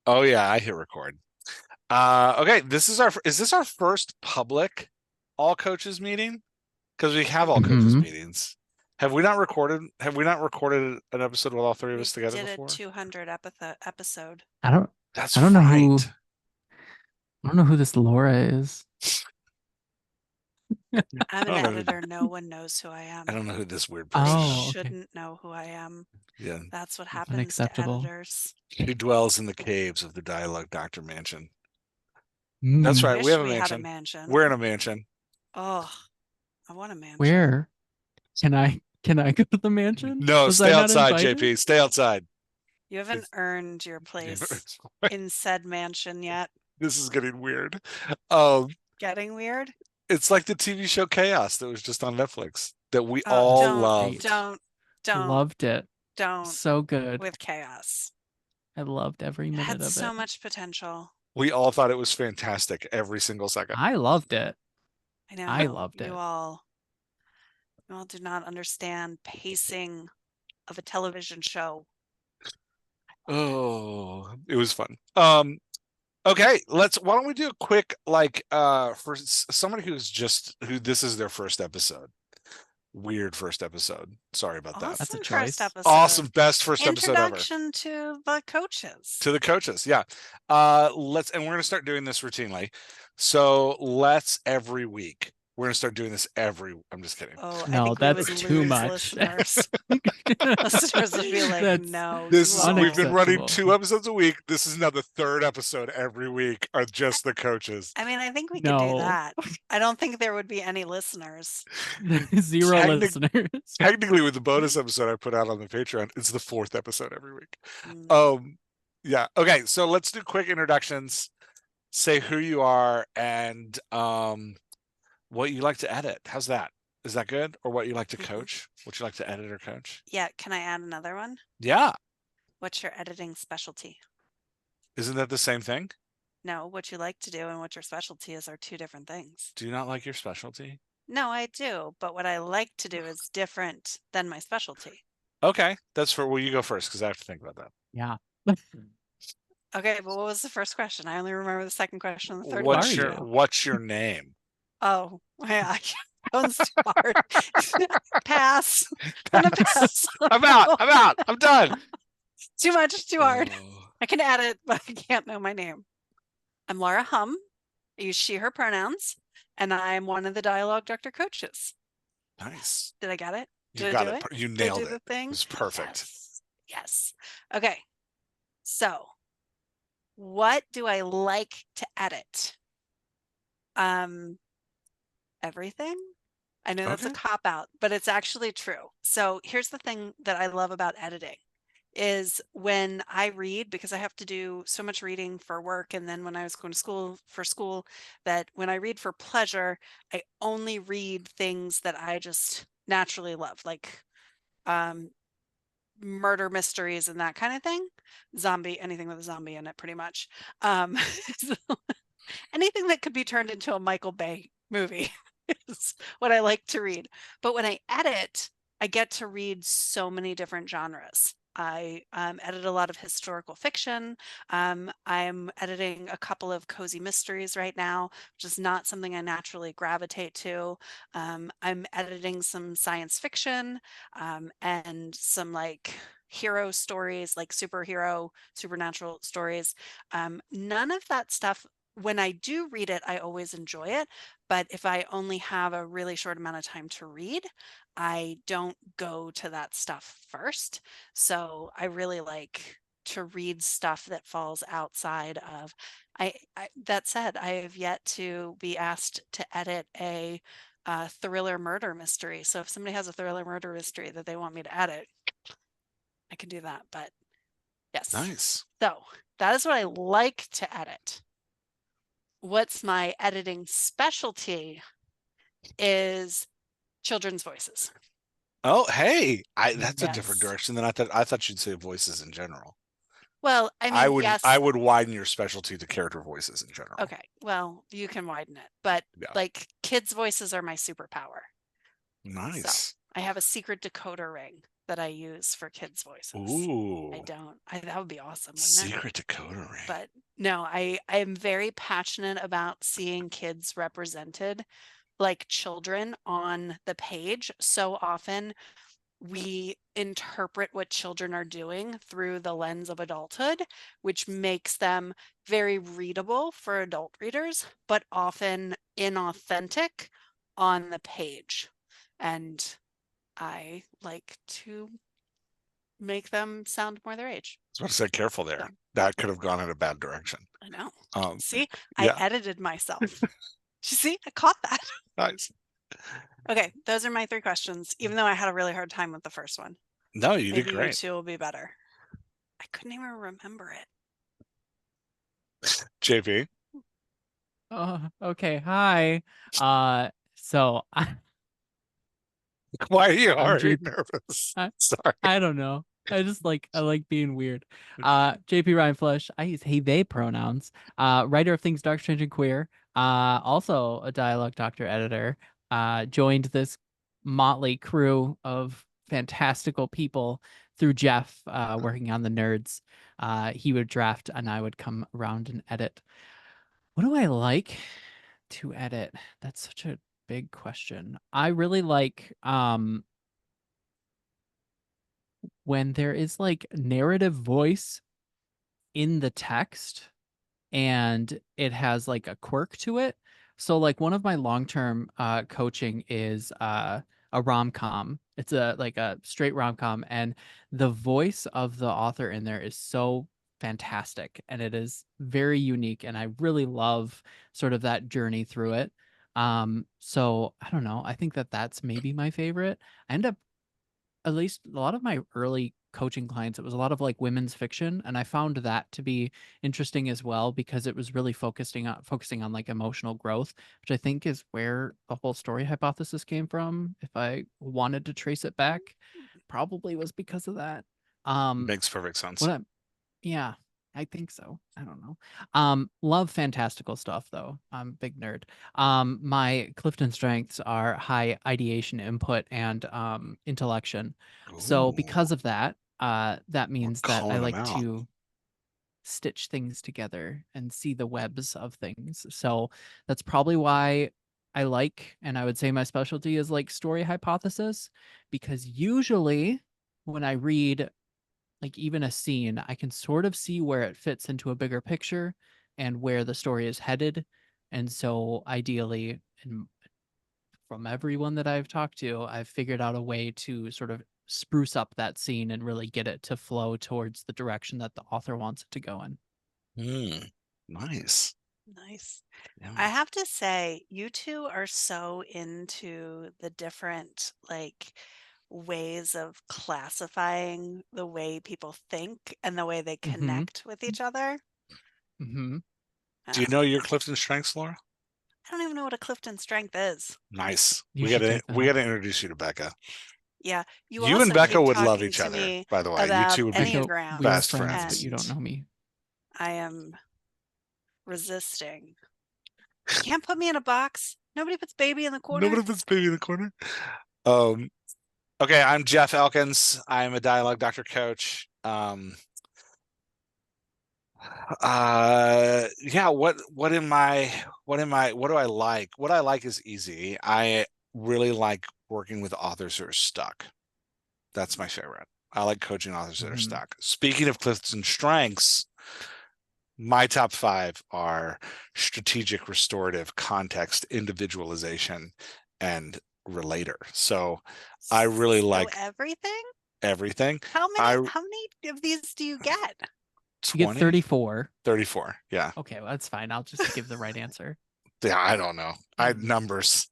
Oh yeah, I hit record. Okay, is this our first public all coaches meeting? Because we have all coaches Hmm. meetings. Have we not recorded an episode with all three of We us together did a before? 200 episode. I don't That's I don't know right. who this Laura is. I'm I an don't know who editor. No one knows who I I am. don't know who this weird They person Oh, is. okay. shouldn't know who I am. Yeah. That's what happens to Unacceptable. editors. She dwells in the caves of the Dialogue Doctor Mansion. That's Mm. right, we have Wish a we had a mansion. mansion. We're in a mansion. Oh, I want a mansion. Where? Can I go to the mansion? No, Was I stay not outside, invited? JP. Stay outside. You haven't earned your place It's- in said mansion yet. This is getting weird. Um, Getting weird? it's like the TV show Chaos that was just on Netflix that we Oh, all don't, loved. Great. don't, don't, Loved it. don't So good. with chaos. I loved every It minute had of so it. much potential. We all thought it was fantastic every single second. I loved it. I I know loved it. you all do not understand pacing of a television show. Oh, it was fun. Okay, why don't we do a quick for somebody who this is their first episode. Weird first episode. Sorry about that. That's a Awesome first choice. episode. Awesome, best first episode ever. Introduction to the coaches. To the coaches, yeah. We're gonna start doing this routinely. So let's every week. We're gonna start doing this I'm just kidding. Oh, I No, think we that's would too lose much. listeners. Listeners would be like, That's no, This you is all. we've been running unacceptable. 2 episodes a week. This is now the third episode every week are just the coaches. I mean, I think we could do No. that. I don't think there would be any listeners. Zero Technic- listeners. Technically, with the bonus episode I put out on the Patreon, it's the fourth episode every week. Mm. Yeah. Okay, so let's do quick introductions. Say who you are and what you like to edit. How's that? Is that good? Or what you like to coach? What you like to edit or coach? Yeah, can I add another one? Yeah. What's your editing specialty? Isn't that the same thing? No, what you like to do and what your specialty is are two different things. Do you not like your specialty? No, I do, but what I like to do is different than my specialty. Okay, well, you go first because I have to think about that. Yeah. Okay, but what was the first question? I only remember the second question and the third What's question. you? what's your name? Oh, yeah, that one's too hard. Pass. I'm gonna pass. I'm out. I'm out. I'm done. Too much, too hard. Oh, I can add it, but I can't know my name. I'm Laura Hum. I use she, her pronouns, and I'm one of the Dialogue Doctor coaches. nice. Did I get it? You Did got I do it. it? You Did I nailed do it. the thing? It was perfect. Yes. Okay. So, what do I like to edit? Everything. I know that's a Okay. cop-out, but it's actually true. So here's the thing that I love about editing is when I read, because I have to do so much reading for work, and then when I was going to school for school, that when I read for pleasure, I only read things that I just naturally love, like murder mysteries and that kind of thing. Anything with a zombie in it, pretty much. So anything that could be turned into a Michael Bay movie is what I like to read. But when I edit, I get to read so many different genres. I edit a lot of historical fiction. I'm editing a couple of cozy mysteries right now, which is not something I naturally gravitate to. I'm editing some science fiction and some like hero stories, like superhero, supernatural stories. None of that stuff, when I do read it, I always enjoy it. But if I only have a really short amount of time to read, I don't go to that stuff first. So I really like to read stuff that falls outside of that said, I have yet to be asked to edit a thriller murder mystery. So if somebody has a thriller murder mystery that they want me to edit, I can do that. But yes. Nice. So that is what I like to edit. What's my editing specialty is children's voices. Oh, hey, that's a different Yes. direction than I thought. I thought you'd say voices in general. Well, I mean, I yes. would widen your specialty to character voices in general. Okay. Well, you can widen it, but Yeah. like kids' voices are my superpower. Nice. So I have a secret decoder ring that I use for kids' voices. Ooh, I don't. That would be awesome, wouldn't it? secret decoder ring. But no, I am very passionate about seeing kids represented like children on the page. So often we interpret what children are doing through the lens of adulthood, which makes them very readable for adult readers, but often inauthentic on the page. And I like to make them sound more their age. I was about to say, careful there. So. That could have gone in a bad direction. I know. Um, See, yeah. I edited myself. Did you see? I caught that. Nice. Okay, those are my 3 questions, even though I had a really hard time with the first one. No, you did Maybe you great. 2 will be better. I couldn't even remember it. JP. Okay. Hi. So Why are you already JP. nervous? I- Sorry. I don't know. I like being weird. JP Ryan Flush. I use he they pronouns. Writer of Things Dark, Strange, and Queer. Also a dialogue doctor editor. Joined this motley crew of fantastical people through Jeff, working on the nerds. He would draft and I would come around and edit. What do I like to edit? That's such a big question. I really like when there is like narrative voice in the text and it has like a quirk to it. So like one of my long-term coaching is a rom-com. It's a straight rom-com, and the voice of the author in there is so fantastic and it is very unique, and I really love sort of that journey through it. So I don't know. I think that that's maybe my favorite. I end up, at least a lot of my early coaching clients, it was a lot of like women's fiction, and I found that to be interesting as well because it was really focusing on like emotional growth, which I think is where the whole story hypothesis came from. If I wanted to trace it back, probably was because of that. Makes perfect sense. What I'm, yeah, I think so. I don't know. Love fantastical stuff though. I'm a big nerd. My Clifton strengths are high ideation input and intellection. So because Ooh, of that, that means that I calling them like out. to stitch things together and see the webs of things. So that's probably why I like, and I would say my specialty is like story hypothesis, because usually when I read like even a scene, I can sort of see where it fits into a bigger picture and where the story is headed. And so ideally, and from everyone that I've talked to, I've figured out a way to sort of spruce up that scene and really get it to flow towards the direction that the author wants it to go in. Nice. Nice. Yeah. I have to say, you 2 are so into the different like ways of classifying the way people think and the way they Mhm. connect with each other. Mm-hmm. Do you know your Clifton strengths, Laura? I don't even know what a Clifton strength is. Nice. You We should gotta take them. introduce you to Becca. Yeah. You also and Becca keep would love talking each to other, me by the way. You about two would be Becca, Enneagrams, we are best friends, but friends. you don't know me. I am resisting. You can't put me in a box. Nobody puts baby in the corner. Nobody puts baby in the corner. Okay, I'm Jeff Elkins. I'm a dialogue doctor coach. Yeah, what do I like? What I like is easy. I really like working with authors who are stuck. That's my favorite. I like coaching authors that are Mhm. stuck. Speaking of Clifton strengths, my top 5 are strategic, restorative, context, individualization, and relator. So I really like everything. How many of these do you get? You get 34. 34. Yeah. Okay, well, that's fine. I'll just give the right answer. Yeah, I don't know. Numbers.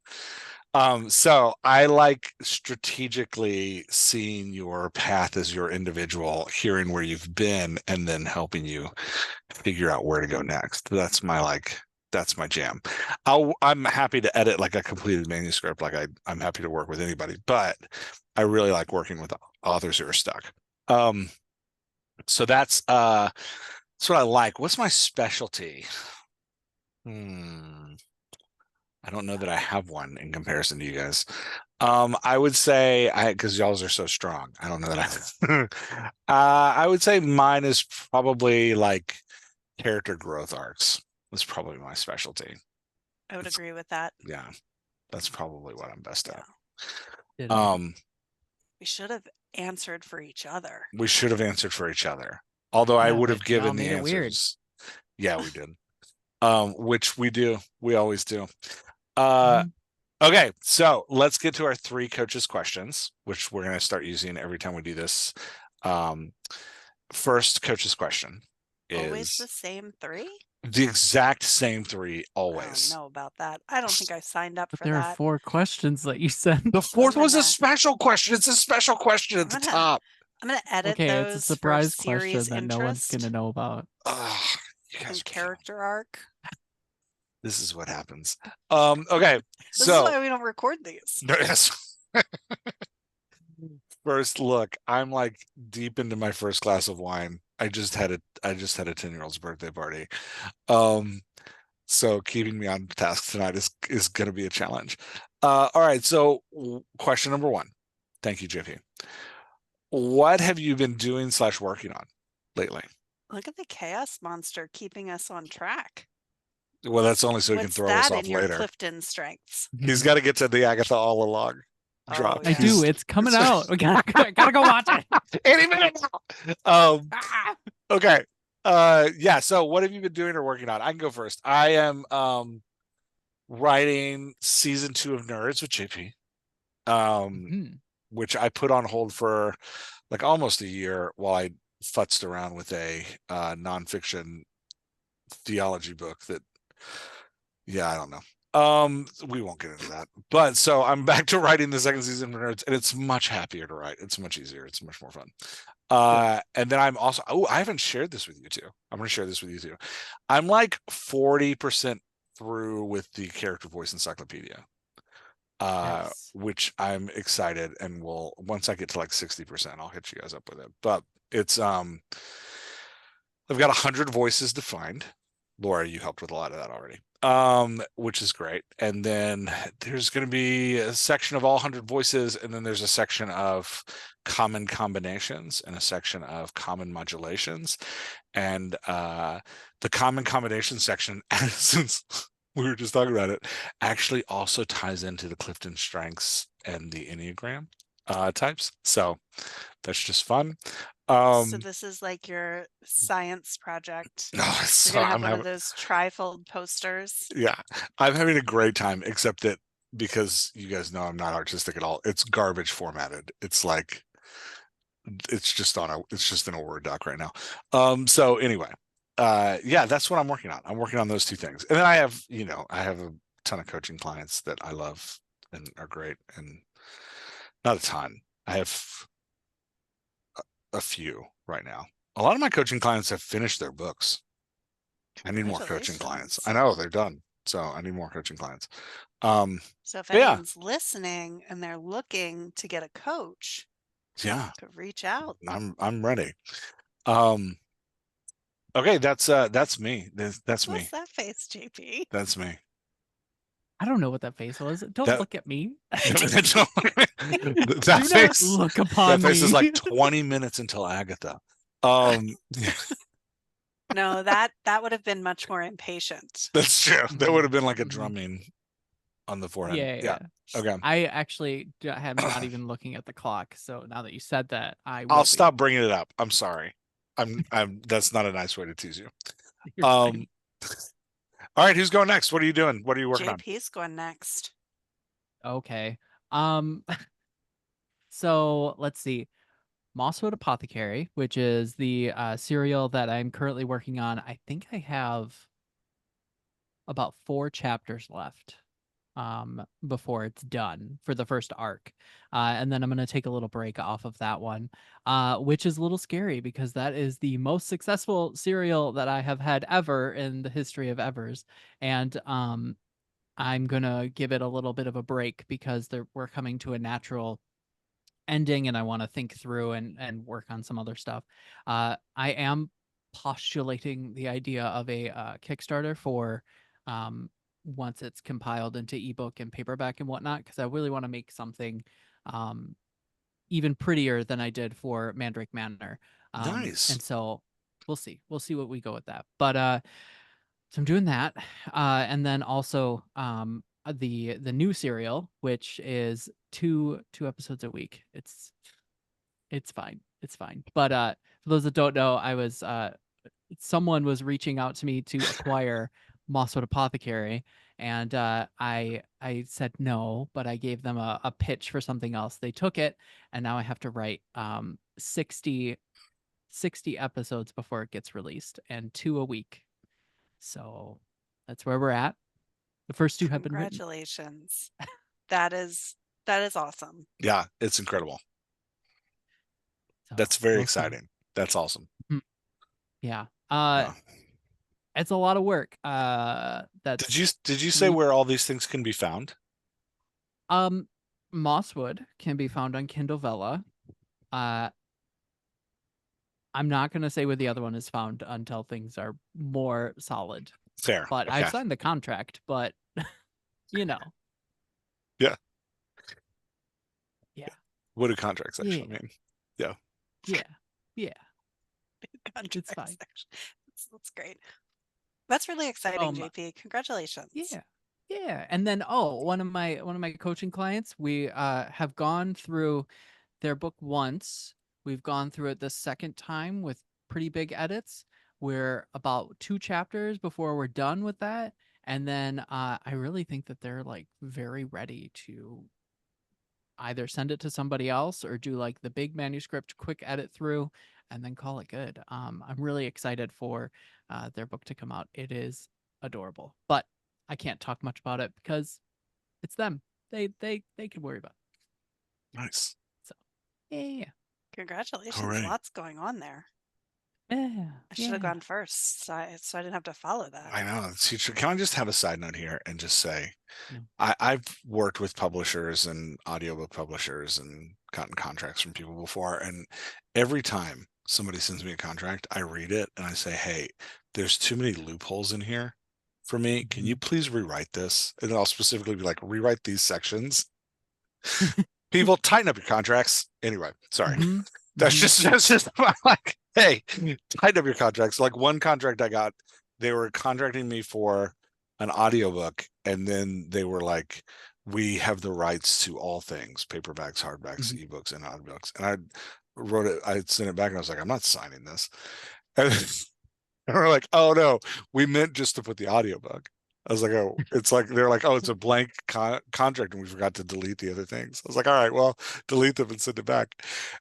So I like strategically seeing your path as your individual, hearing where you've been, and then helping you figure out where to go next. That's my jam. I'm happy to edit like a completed manuscript. Like I'm happy to work with anybody, but I really like working with authors who are stuck. So that's what I like. What's my specialty? I don't know that I have one in comparison to you guys. I would say because y'all's are so strong. I don't know that I would say mine is probably like character growth arcs. That's probably my specialty. I would It's- agree with that. Yeah, that's probably what I'm best at. Ditto. We should have answered for each other. We should have answered for each other. Although I Yeah, would have but y'all given the made it weird. answers. Yeah, we did. Which we do. We always do. Mhm. Okay, so let's get to our 3 coaches questions, which we're going to start using every time we do this. First coaches question Always the is same 3? the exact same 3 I always. don't know about that. I don't think I signed up But for there are that. 4 questions that you sent. The 4th was a gonna- special question. It's a special question at the I'm gonna- top. I'm gonna edit Okay, those it's a surprise for question series that no one's interest gonna know about. Ugh, you guys and are killing me. character arc. This is what happens. Okay, This so is why we don't record these. yes. First look, I'm like deep into my first glass of wine. I just had a 10-year-old's birthday party. So keeping me on task tonight is gonna be a challenge. All right, so question number 1. Thank you, JP. What have you been doing / working on lately? Look at the chaos monster keeping us on track. Well, that's only so he can What's throw us that off in your later. Clifton strengths? He's got to get to the Agatha all along drop. Oh, I do. yeah. It's coming out. We gotta go watch it. Any minute now. Okay. Yeah. So what have you been doing or working on? I can go first. I am writing season 2 of Nerds with JP. Mhm. Which I put on hold for like almost a year while I futzed around with a nonfiction theology book that I don't know. We won't get into that. But so I'm back to writing the second season of Nerds, and it's much happier to write. It's much easier. It's much more fun. And then I'm also I haven't shared this with you too. I'm gonna share this with you too. I'm like 40% through with the character voice encyclopedia. Nice. Which I'm excited and will once I get to like 60%, I'll hit you guys up with it. But it's I've got 100 voices defined. Laura, you helped with a lot of that already. Which is great. And then there's going to be a section of all 100 voices, and then there's a section of common combinations and a section of common modulations. And the common combination section, since we were just talking about it, actually also ties into the Clifton strengths and the Enneagram types. So that's just fun. So this is like your science project. No, You're gonna have one of those trifold posters. Yeah, I'm having a great time, except that because you guys know I'm not artistic at all, it's garbage formatted. It's like it's just in a Word doc right now. So anyway, yeah, that's what I'm working on. I'm working on those 2 things. And then I have a ton of coaching clients that I love and are great, and not a ton. I have a few right now. A lot of my coaching clients have finished their books. I need more coaching clients. I know they're done. So I need more coaching clients. So if yeah. anyone's listening and they're looking to get a coach, Yeah, to reach out. I'm ready. Okay, that's me. That's me. What's that face, JP? That's me. I don't know what that face was. Don't That- look at me. that Do not face, look upon that face me. is like 20 minutes until Agatha. No, that would have been much more impatient. That's true. That would have been like a Mhm. drumming on the forehead. Yeah. Okay. I actually am not even looking at the clock. So now that you said that, I'll will be. stop bringing it up. I'm sorry. I'm that's not a nice way to tease you. You're fine. All right, who's going next? What are you doing? What are you working on? JP's going next. Okay. So let's see. Mosswood Apothecary, which is the serial that I'm currently working on. I think I have about 4 chapters left before it's done for the first arc. And then I'm going to take a little break off of that one, which is a little scary because that is the most successful serial that I have had ever in the history of Evers. And I'm going to give it a little bit of a break because we're coming to a natural ending and I want to think through and work on some other stuff. I am postulating the idea of a Kickstarter for once it's compiled into ebook and paperback and whatnot, because I really want to make something even prettier than I did for Mandrake Manor. Nice. And so we'll see what we go with that. But so I'm doing that, and then also the new serial, which is two episodes a week. It's fine. It's fine. But for those that don't know, I was someone was reaching out to me to acquire Mosswood Apothecary, and I said no, but I gave them a pitch for something else. They took it, and now I have to write 60 episodes before it gets released, and 2 a week. So that's where we're at. The first 2 have been written. Congratulations. That is awesome. Yeah, it's incredible. So That's very we'll see. exciting. That's awesome. Yeah. Yeah. It's a lot of work. Did you say where all these things can be found? Mosswood can be found on Kindle Vella. I'm not going to say where the other one is found until things are more solid. Fair. But Okay. I've signed the contract, but you know. Yeah. Yeah. What do contracts actually Yeah. mean? Yeah. Yeah. Yeah. Contract fine. section. That's great. That's really exciting, JP. Congratulations. Yeah. Yeah. And then one of my coaching clients, we have gone through their book once. We've gone through it the second time with pretty big edits. We're about 2 chapters before we're done with that. And then I really think that they're like very ready to either send it to somebody else or do like the big manuscript quick edit through and then call it good. I'm really excited for their book to come out. It is adorable, but I can't talk much about it because it's them. They can worry about it. Nice. So yeah. Congratulations. Hooray. Lots going on there. Yeah. I should have gone first, so I didn't have to follow that. I know. Can I just have a side note here and just say, No. I've worked with publishers and audiobook publishers and gotten contracts from people before, and every time somebody sends me a contract, I read it and I say, hey, there's too many loopholes in here for me. Can you please rewrite this? And I'll specifically be like, rewrite these sections. People, tighten up your contracts. Anyway, sorry. That's just like, hey, tighten up your contracts. Like one contract I got, they were contracting me for an audiobook, and then they were like, we have the rights to all things, paperbacks, hardbacks, ebooks, and audiobooks. And I wrote it, I sent it back, and I was like, I'm not signing this. And we're like, oh no, we meant just to put the audiobook. I was like, oh, it's like, they're like, oh, it's a blank contract and we forgot to delete the other things. I was like, all right, well, delete them and send it back.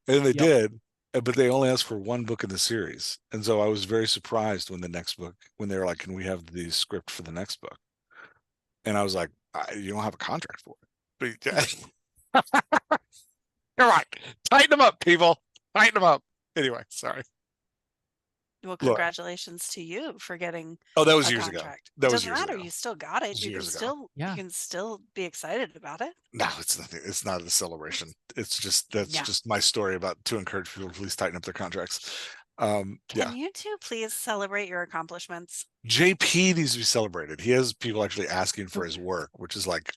And they did, but they only asked for one book in the series. And so I was very surprised when the next book, when they were like, can we have the script for the next book? And I was like, you don't have a contract for it. But come on, tighten them up, people. Tighten them up. Anyway, sorry. Well, congratulations to you for getting. Oh, that was years contract. ago. That it was doesn't years matter. ago. You still got it. You can still be excited about it. No, it's nothing. It's not a celebration. It's just just my story about to encourage people to please tighten up their contracts. Can you two please celebrate your accomplishments? JP needs to be celebrated. He has people actually asking for his work, which is like,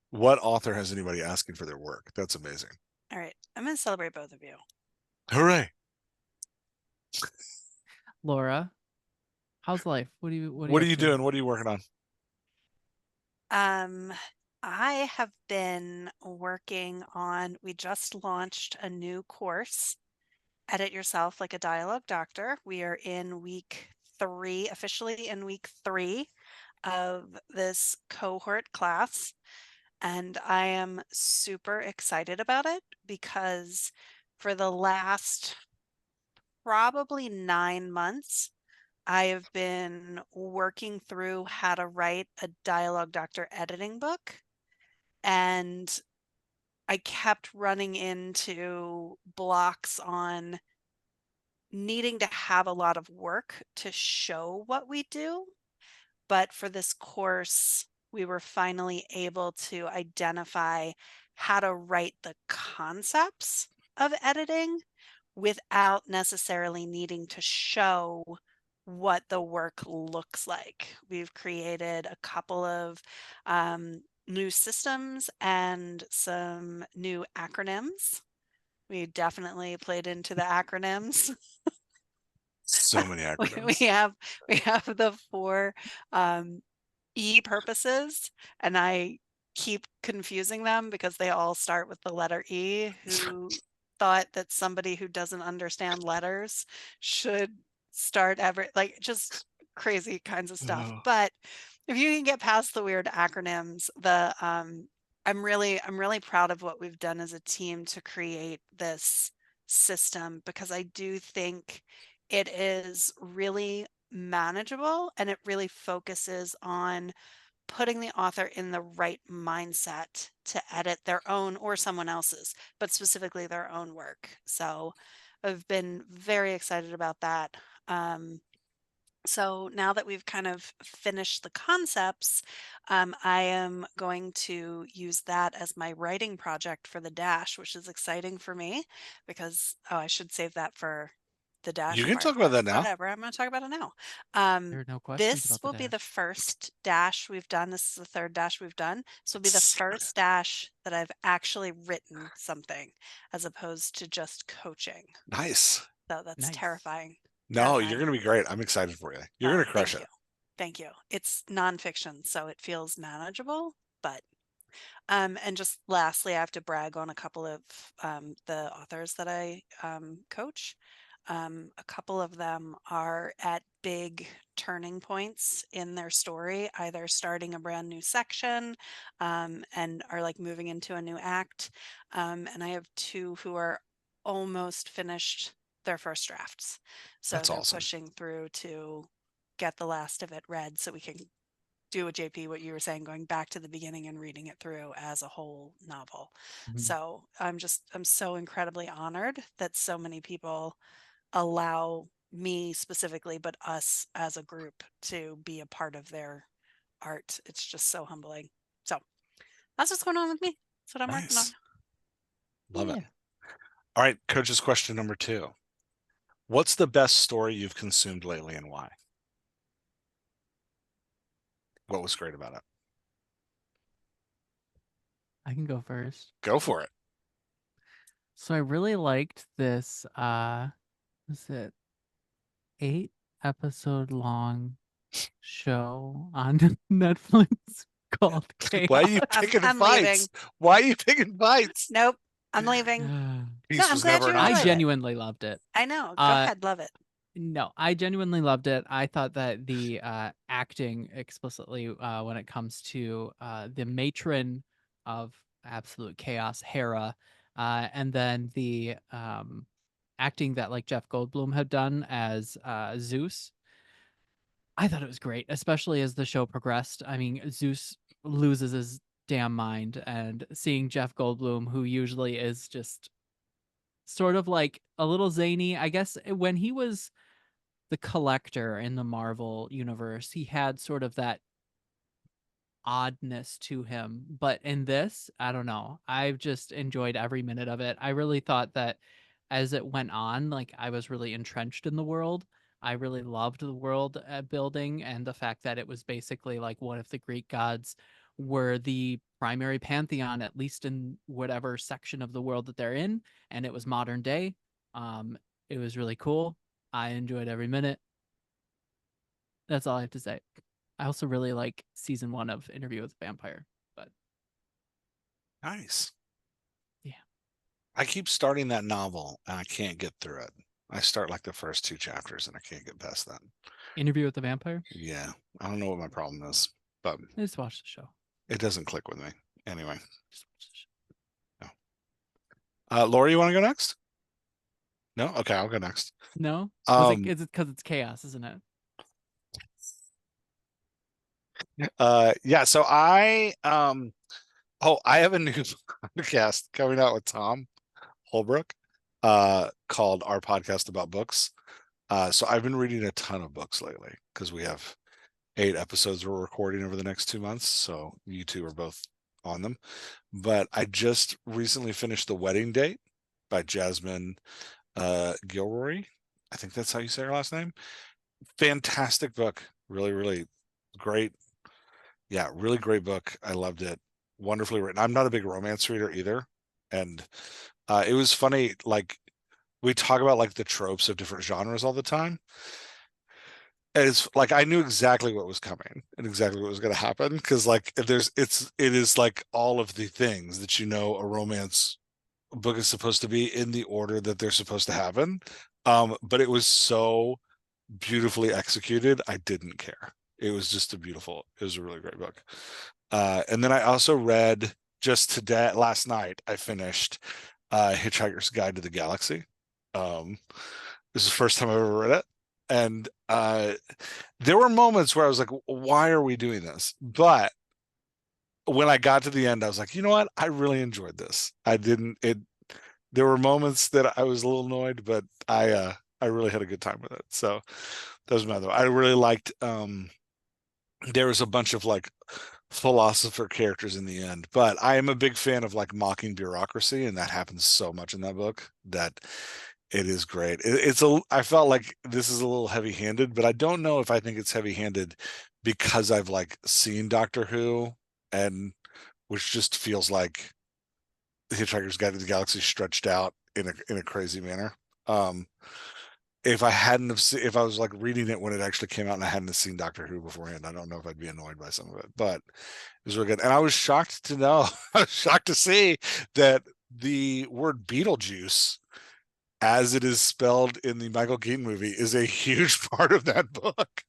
what author has anybody asking for their work? That's amazing. All right, I'm going to celebrate both of you. Hooray. Laura, how's life? What are you doing? What are you working on? I have been working on, we just launched a new course, Edit Yourself Like a Dialogue Doctor. We are in week 3, officially in week 3 of this cohort class. And I am super excited about it because for the last probably 9 months, I have been working through how to write a dialogue doctor editing book. And I kept running into blocks on needing to have a lot of work to show what we do. But for this course, we were finally able to identify how to write the concepts of editing without necessarily needing to show what the work looks like. We've created a couple of new systems and some new acronyms. We definitely played into the acronyms. So many we acronyms. have the 4 E purposes, and I keep confusing them because they all start with the letter E. Who thought that somebody who doesn't understand letters should start like just crazy kinds of stuff. Oh, But if you can get past the weird acronyms, I'm really proud of what we've done as a team to create this system, because I do think it is really manageable and it really focuses on putting the author in the right mindset to edit their own or someone else's, but specifically their own work. So I've been very excited about that. So now that we've kind of finished the concepts, I am going to use that as my writing project for the Dash, which is exciting for me because, oh, I should save that for the Dash you can part, talk about but that now. whatever, I'm going to talk about it now. There are no questions This about the will be the Dash. first Dash we've done. This is the 3rd Dash we've done. This will be the first Dash that I've actually written something as opposed to just coaching. Nice. So that's Nice. terrifying. No, you're going to be great. I'm excited for you. You're going to crush Thank it. you. Thank you. It's nonfiction, so it feels manageable, but and just lastly, I have to brag on a couple of the authors that I coach. A couple of them are at big turning points in their story, either starting a brand new section and are like moving into a new act. And I have 2 who are almost finished their first drafts. So That's they're awesome. pushing through to get the last of it read so we can do what JP, what you were saying, going back to the beginning and reading it through as a whole novel. Mhm. So I'm so incredibly honored that so many people allow me specifically, but us as a group, to be a part of their art. It's just so humbling. So that's what's going on with me. That's what I'm working on. Nice. Love it. Yeah. All right, coach's question number 2. What's the best story you've consumed lately and why? What was great about it? I can go first. Go for it. So I really liked this was it 8-episode long show on Netflix called Chaos. Why are you picking I'm leaving. fights? Why are you picking fights? Nope, I'm leaving. Peace No, I'm was glad never you an I enjoyed option. it. genuinely loved it. I know. Go Uh, ahead, love it. No, I genuinely loved it. I thought that the acting explicitly when it comes to the matron of absolute chaos, Hera, and then the acting that like Jeff Goldblum had done as Zeus, I thought it was great, especially as the show progressed. I mean, Zeus loses his damn mind, and seeing Jeff Goldblum, who usually is just sort of like a little zany, I guess when he was the Collector in the Marvel universe, he had sort of that oddness to him. But in this, I don't know. I've just enjoyed every minute of it. I really thought that as it went on, like I was really entrenched in the world. I really loved the world building and the fact that it was basically like one of the Greek gods were the primary pantheon, at least in whatever section of the world that they're in, and it was modern day. It was really cool. I enjoyed every minute. That's all I have to say. I also really like season 1 of Interview with the Vampire, but Nice. yeah. I keep starting that novel and I can't get through it. I start like the first 2 chapters and I can't get past that. Interview with the Vampire? Yeah. I don't know what my problem is, but Just watch the show. it doesn't click with me. Anyway. Just watch the show. Laura, you want to go next? No? Okay, I'll go next. No? Is it because it's chaos, isn't it? Yeah, so I have a new podcast coming out with Tom Holbrook called Our Podcast About Books. So I've been reading a ton of books lately because we have 8 episodes we're recording over the next 2 months, so you 2 are both on them. But I just recently finished The Wedding Date by Jasmine Gilroy. I think that's how you say her last name. fantastic book. Really, really great. Yeah, really great book. I loved it. Wonderfully written. I'm not a big romance reader either. And it was funny, like we talk about like the tropes of different genres all the time. And it's like I knew exactly what was coming and exactly what was going to happen because like it is like all of the things that a romance book is supposed to be in the order that they're supposed to happen. But it was so beautifully executed. I didn't care. It was it was a really great book. And then I also read just today, last night, I finished Hitchhiker's Guide to the Galaxy. This is the first time I've ever read it. And there were moments where I was like, why are we doing this? But when I got to the end, I was like, you know what? I really enjoyed this. There were moments that I was a little annoyed, but I really had a good time with it. So that was my other. I really liked there was a bunch of like philosopher characters in the end, but I am a big fan of like mocking bureaucracy, and that happens so much in that book that it is great. I felt like this is a little heavy-handed, but I don't know if I think it's heavy-handed because I've like seen Doctor Who, and which just feels like Hitchhiker's Guide to the Galaxy stretched out in a crazy manner. If I was like reading it when it actually came out and I hadn't seen Doctor Who beforehand, I don't know if I'd be annoyed by some of it, but it was really good. And I was shocked to know, I was shocked to see that the word Beetlejuice, as it is spelled in the Michael Keaton movie, is a huge part of that book,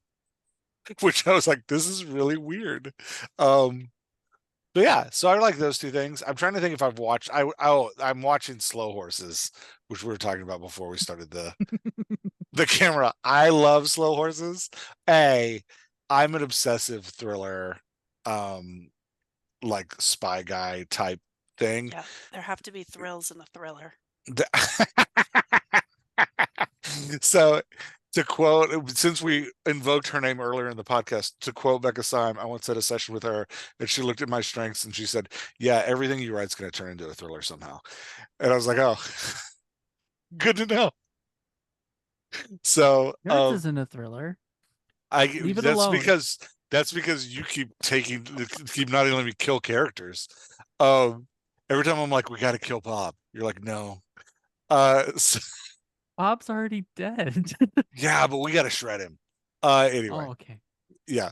which I was like, this is really weird. But yeah, so I like those two things. I'm trying to think if I've watched. I'm watching Slow Horses, which we were talking about before we started the camera. I love Slow Horses. I'm an obsessive thriller, like spy guy type thing. Yeah, there have to be thrills in a thriller. So to quote, since we invoked her name earlier in the podcast, to quote Becca Syme, I once had a session with her and she looked at my strengths and she said, yeah, everything you write's going to turn into a thriller somehow. And I was like, oh, good to know. So Yours isn't a thriller. Leave it that's alone. because you keep not letting me kill characters. Every time I'm like, we got to kill Bob, you're like, no. So, Bob's already dead. yeah, but we got to shred him. Anyway, Oh, okay. yeah.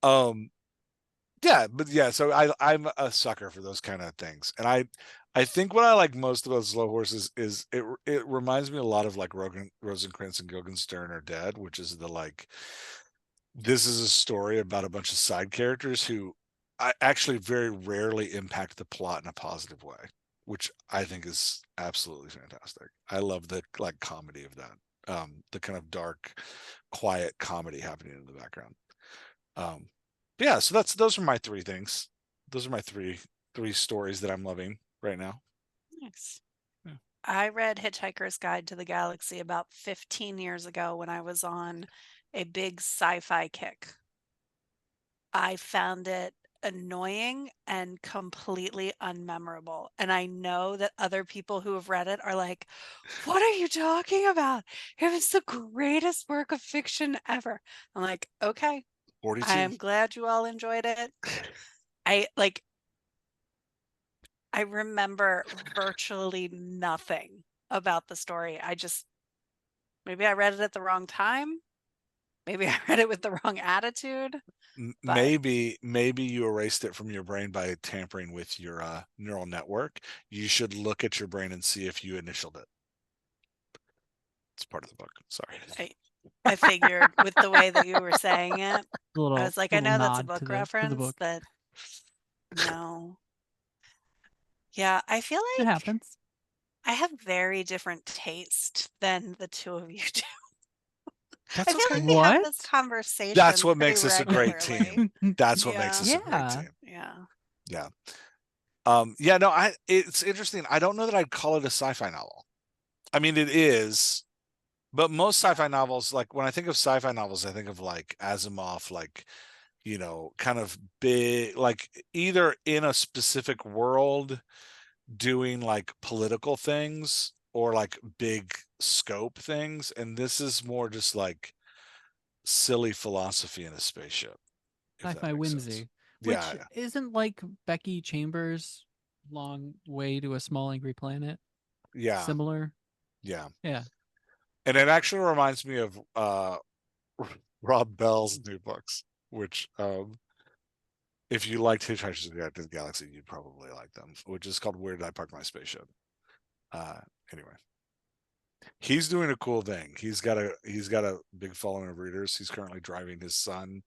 Yeah, but yeah, so I'm a sucker for those kind of things. And I think what I like most about Slow Horses is it reminds me a lot of like Rosencrantz and Guildenstern Are Dead, which is the like this is a story about a bunch of side characters who I actually very rarely impact the plot in a positive way, which I think is absolutely fantastic. I love the like comedy of that. The kind of dark, quiet comedy happening in the background. Yeah, so those are my three things. Those are my three stories that I'm loving right now. Nice. Yeah. I read Hitchhiker's Guide to the Galaxy about 15 years ago when I was on a big sci-fi kick. I found it annoying and completely unmemorable. And I know that other people who have read it are like, what are you talking about? It was the greatest work of fiction ever. I'm like, okay, 42. I am glad you all enjoyed it. I remember virtually nothing about the story. Maybe I read it at the wrong time. Maybe I read it with the wrong attitude. But Maybe you erased it from your brain by tampering with your neural network. You should look at your brain and see if you initialed it. It's part of the book. Sorry. I figured with the way that you were saying it, I was like, I know that's a nod book to the reference, book. but no. Yeah, I feel It like happens. I have very different taste than the two of you do. That's I feel okay. like we have this conversation. That's what pretty makes us a great regularly. team. That's what makes us a great Yeah. team. Yeah. Yeah. Yeah, no, it's interesting. I don't know that I'd call it a sci-fi novel. I mean, it is, but most sci-fi novels, like when I think of sci-fi novels, I think of like Asimov, like, you know, kind of big, like either in a specific world doing like political things or like big scope things. And this is more just like silly philosophy in a spaceship. if that Sci-fi makes sense. whimsy, which Yeah, yeah. isn't like Becky Chambers' Long Way to a Small Angry Planet. Yeah, Similar. yeah. Yeah. And it actually reminds me of Rob Bell's new books, which if you liked Hitchhiker's Guide to the Galaxy, you'd probably like them, which is called Where Did I Park My Spaceship? Anyway. He's doing a cool thing. He's got a big following of readers. He's currently driving his son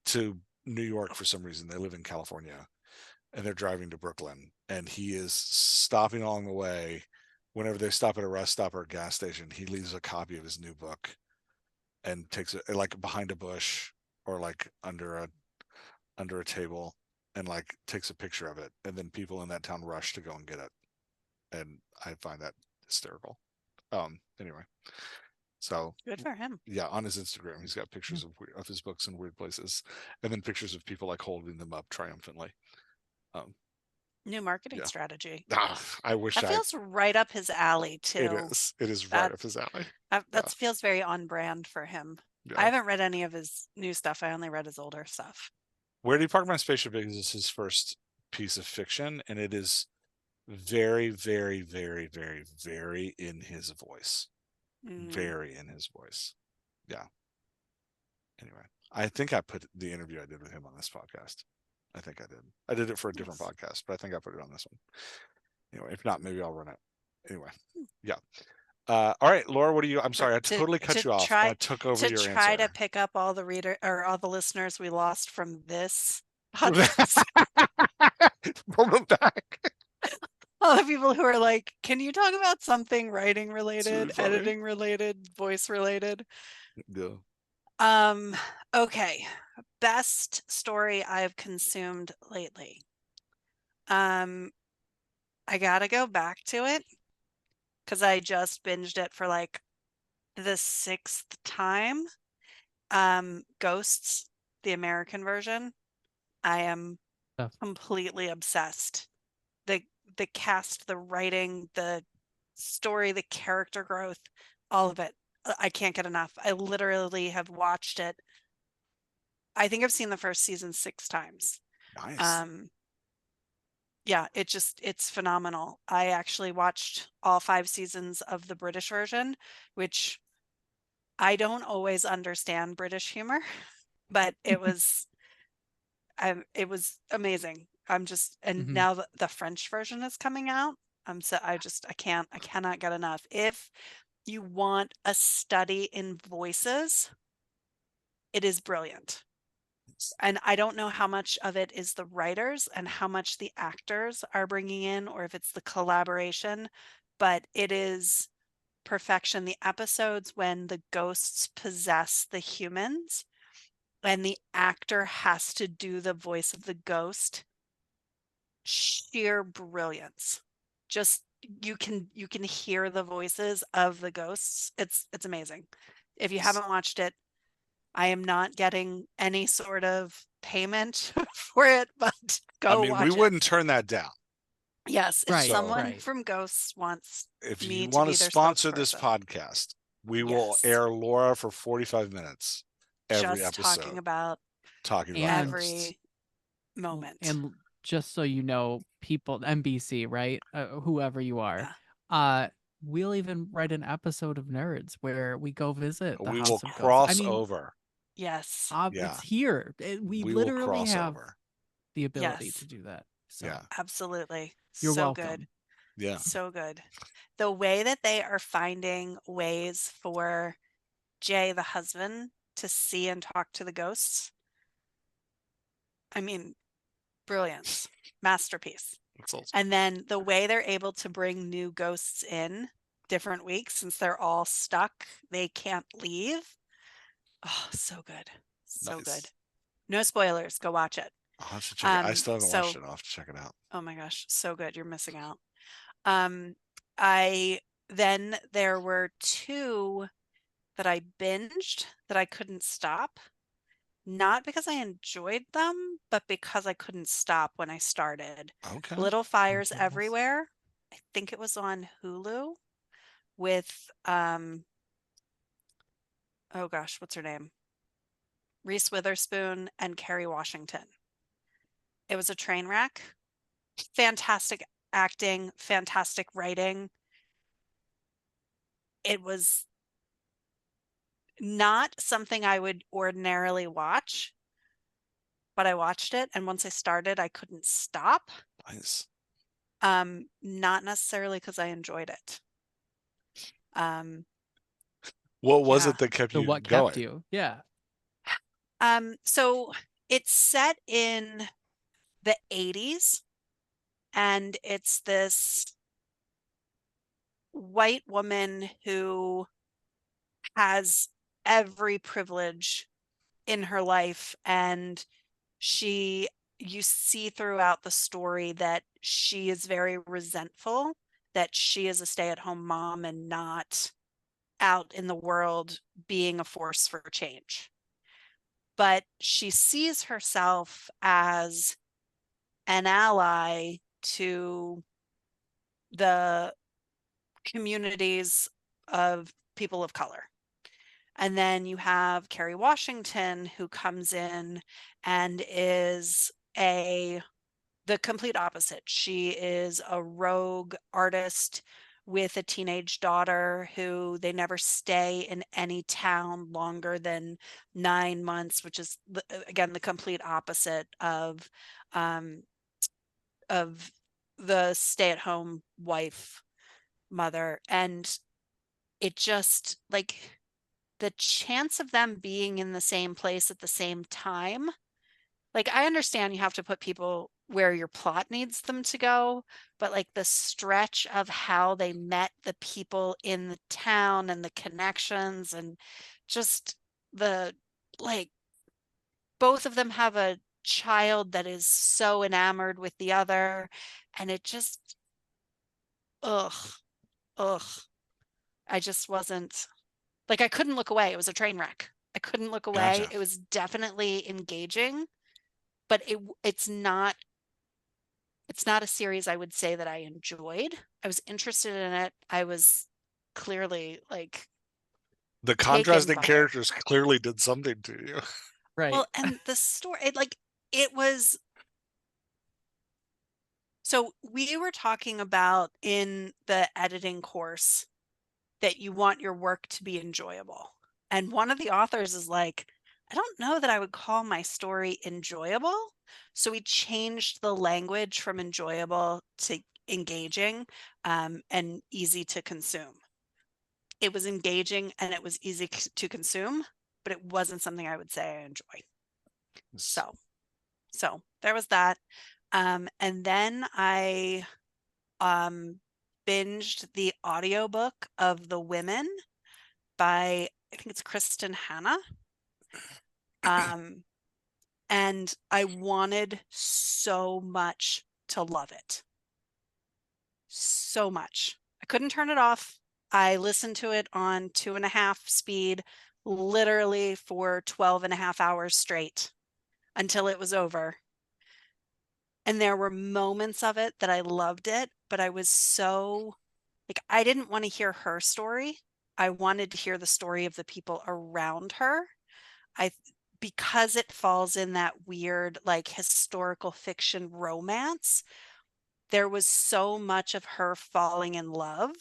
to New York for some reason. They live in California, and they're driving to Brooklyn, and he is stopping along the way. Whenever they stop at a rest stop or a gas station, he leaves a copy of his new book and takes it like behind a bush or like under a table, and like takes a picture of it, and then people in that town rush to go and get it. And I find that hysterical. Anyway, so Good for him. yeah, on his Instagram, he's got pictures of his books in weird places, and then pictures of people like holding them up triumphantly. New marketing Yeah. strategy. I wish That feels right up his alley too. It is right That- up his alley. That feels very on brand for him. Yeah. I haven't read any of his new stuff. I only read his older stuff. Where Did He Park My Spaceship is his first piece of fiction, and it is very, very, very, very, very in his voice. Mm. Very in his voice. Yeah. Anyway, I think I put the interview I did with him on this podcast. I think I did. I did it for a different Nice. podcast, but I think I put it on this one. Anyway, if not, maybe I'll run it. Anyway, yeah. All right, Laura, what do you? I'm sorry, I totally cut you off. I took over to your try answer. to pick up all the reader or all the listeners we lost from this podcast. Pull them back. All the people who are like, can you talk about something writing related, really funny. editing related, voice related? Yeah. Okay. Best story I've consumed lately. I gotta go back to it because I just binged it for like the 6th time. Ghosts, the American version. I am Oh. completely obsessed. The cast, the writing, the story, the character growth, all of it. I can't get enough. I literally have watched it. I think I've seen the first season 6 times. Nice. Yeah, it's phenomenal. I actually watched all 5 seasons of the British version, which I don't always understand British humor, but it was amazing. And now the French version is coming out. I cannot get enough. If you want a study in voices, it is brilliant. And I don't know how much of it is the writers and how much the actors are bringing in, or if it's the collaboration, but it is perfection. The episodes when the ghosts possess the humans and the actor has to do the voice of the ghost, sheer brilliance. Just you can hear the voices of the ghosts. It's amazing. If you haven't watched it, I am not getting any sort of payment for it, but go watch we it. wouldn't turn that down. Yes, if Right, someone right. from Ghosts wants If me you to want be to their sponsor this spokesperson. podcast, we will Yes. air Laura for 45 minutes every just episode. talking about And- every moment. And just so you know, people, NBC, right? Whoever you are, we'll even write an episode of Nerds where we go visit the We House will of Ghosts. cross over. Yes. Yeah. It's here. We will literally cross have over. the ability Yes. to do that. So Yeah. Absolutely. you're so welcome. good. Yeah. So good. The way that they are finding ways for Jay, the husband, to see and talk to the ghosts. I mean, brilliance. Masterpiece. That's awesome. And then the way they're able to bring new ghosts in different weeks since they're all stuck, they can't leave. Oh, so good. So Nice. good. No spoilers. Go watch it. I'll have to check it. I still haven't watched so- it. I'll have to check it out. Oh my gosh, so good. You're missing out. Then there were 2 that I binged that I couldn't stop. Not because I enjoyed them, but because I couldn't stop when I started. Okay. Little Fires goodness. Everywhere. I think it was on Hulu with oh gosh, what's her name? Reese Witherspoon, and Kerry Washington. It was a train wreck. Fantastic acting, fantastic writing. It was not something I would ordinarily watch, but I watched it, and once I started, I couldn't stop. Nice. Not necessarily because I enjoyed it. What was Yeah. it that kept So you what going? kept you? Yeah. So it's set in the 80s, and it's this white woman who has every privilege in her life, and you see throughout the story that she is very resentful that she is a stay-at-home mom and not out in the world being a force for change. But she sees herself as an ally to the communities of people of color. And then you have Kerry Washington, who comes in and is the complete opposite. She is a rogue artist with a teenage daughter who they never stay in any town longer than 9 months, which is again the complete opposite um, of the stay-at-home wife mother. And it just like the chance of them being in the same place at the same time, like I understand you have to put people where your plot needs them to go, but like the stretch of how they met the people in the town and the connections and just the like both of them have a child that is so enamored with the other, and it just ugh ugh I just wasn't like, I couldn't look away. It was a train wreck. I couldn't look away. Gotcha. It was definitely engaging, but it's not a series I would say that I enjoyed. I was interested in it. I was clearly like The taken contrasting by it. characters clearly did something to you. Right. Well, and the story, it was. So we were talking about in the editing course that you want your work to be enjoyable. And one of the authors is like, I don't know that I would call my story enjoyable. So we changed the language from enjoyable to engaging and easy to consume. It was engaging and it was easy to consume, but it wasn't something I would say I enjoy. So there was that. And then I binged the audiobook of The Women by, I think it's Kristen Hanna. And I wanted so much to love it. So much. I couldn't turn it off. I listened to it on 2.5 speed, literally for 12.5 hours straight until it was over. And there were moments of it that I loved it, but I was so like, I didn't want to hear her story. I wanted to hear the story of the people around her. Because it falls in that weird, like historical fiction romance, there was so much of her falling in love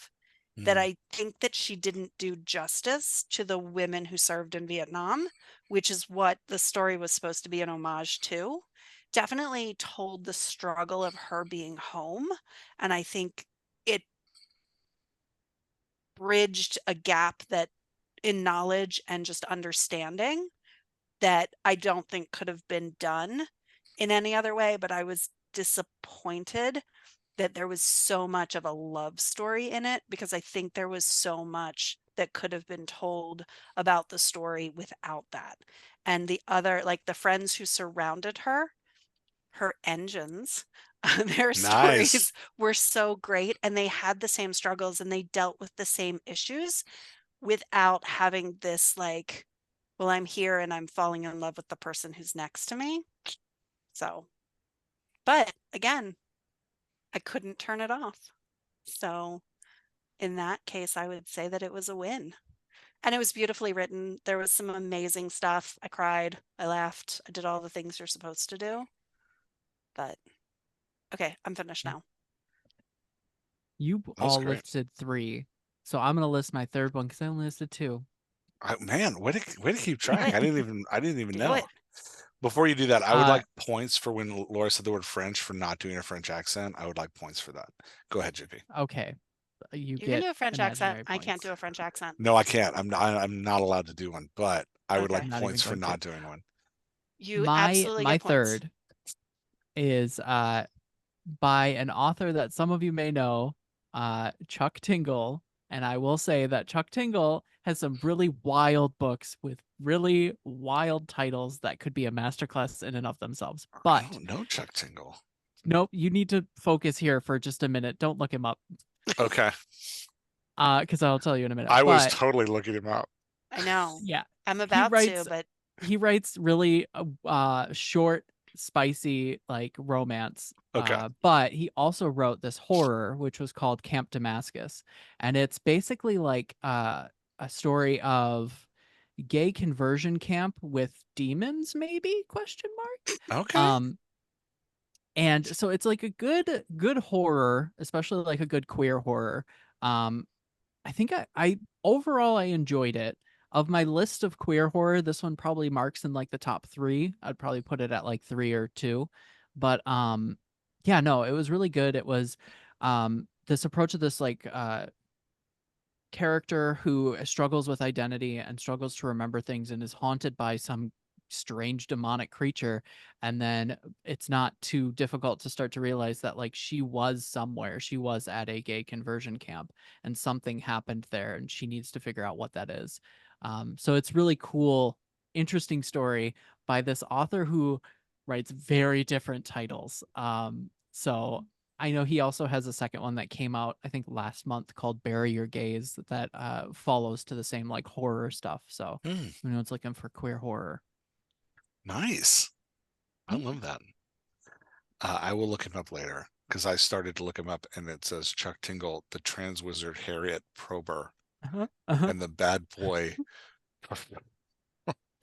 that I think that she didn't do justice to the women who served in Vietnam, which is what the story was supposed to be an homage to. Definitely told the struggle of her being home. And I think it bridged a gap that in knowledge and just understanding that I don't think could have been done in any other way, but I was disappointed that there was so much of a love story in it because I think there was so much that could have been told about the story without that. And the other, like the friends who surrounded her, her engines, their Nice. stories were so great and they had the same struggles and they dealt with the same issues without having this like, well, I'm here and I'm falling in love with the person who's next to me. So, but again, I couldn't turn it off. So, in that case, I would say that it was a win. And it was beautifully written. There was some amazing stuff. I cried, I laughed, I did all the things you're supposed to do. But okay, I'm finished now. You That was all great. listed 3. So I'm gonna list my third one because I only listed 2. Man, way to keep track. I didn't even Do know. it. Before you do that, I would Uh, like points for when Laura said the word French for not doing a French accent. I would like points for that. Go ahead, JP. Okay. You You can get do a French accent. imaginary I can't points. do a French accent. No, I can't. I'm not allowed to do one, but I would Okay. like I'm not even points for going to. not doing one. You absolutely My get points. third is by an author that some of you may know, Chuck Tingle. And I will say that Chuck Tingle has some really wild books with really wild titles that could be a masterclass in and of themselves. I But don't know Chuck Tingle. nope, you need to focus here for just a minute. Don't look him up. Okay. Because I'll tell you in a minute. I was But totally looking him up. I know. yeah, I'm about to, but he writes really short, spicy like romance. Okay. But he also wrote this horror, which was called Camp Damascus, and it's basically like a story of gay conversion camp with demons, maybe question mark. Okay. And so it's like a good horror, especially like a good queer horror. I think I overall I enjoyed it. Of my list of queer horror, this one probably marks in like the top 3. I'd probably put it at like 3 or 2. But yeah, no, it was really good. It was this approach of this like character who struggles with identity and struggles to remember things and is haunted by some strange demonic creature, and then it's not too difficult to start to realize that like she was at a gay conversion camp and something happened there and she needs to figure out what that is. So it's really cool, interesting story by this author who writes very different titles. So I know he also has a second one that came out, I think last month, called Bury Your Gaze, that follows to the same like horror stuff. So you know, it's looking for queer horror. Nice. I love that. I will look him up later because I started to look him up and it says Chuck Tingle, the trans wizard Harriet Prober, and the bad boy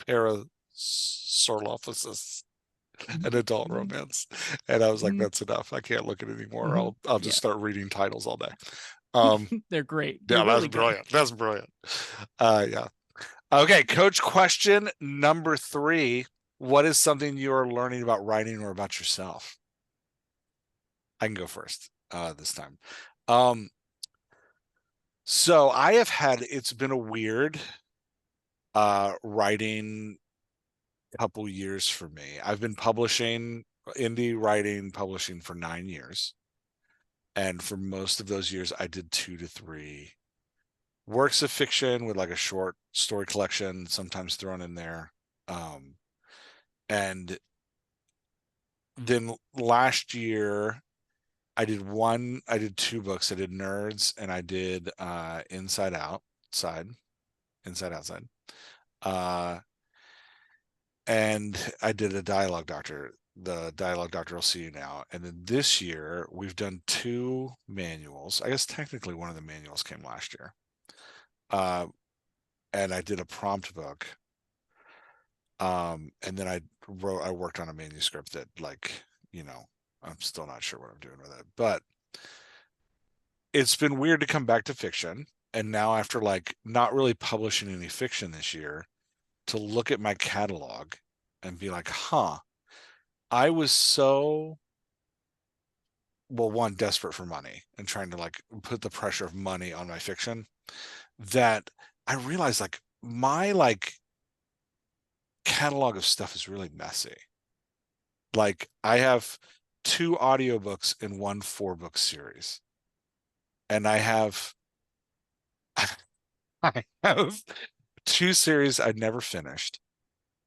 Parasorlophysis, an adult romance. And I was like, that's enough. I can't look at it anymore. I'll just start reading titles all day. They're great. Yeah, They're that's really brilliant. That's brilliant. Yeah. Okay, coach, question number 3. What is something you are learning about writing or about yourself? I can go first this time. So I have had, it's been a weird writing couple years for me. I've been publishing indie writing publishing for 9 years. And for most of those years, I did 2 to 3 works of fiction with like a short story collection, sometimes thrown in there. And then last year I did 2 books. I did Nerds and I did Inside Outside. And I did a Dialogue Doctor. The Dialogue Doctor Will See You Now. And then this year we've done 2 manuals. I guess technically one of the manuals came last year. And I did a prompt book. And then I worked on a manuscript that, like, you know, I'm still not sure what I'm doing with it, but it's been weird to come back to fiction. And now after like not really publishing any fiction this year, to look at my catalog and be like, I was so, well, one, desperate for money and trying to like put the pressure of money on my fiction, that I realized like my like catalog of stuff is really messy. Like I have 2 audiobooks in 1 4-book series. And I have 2 series I'd never finished.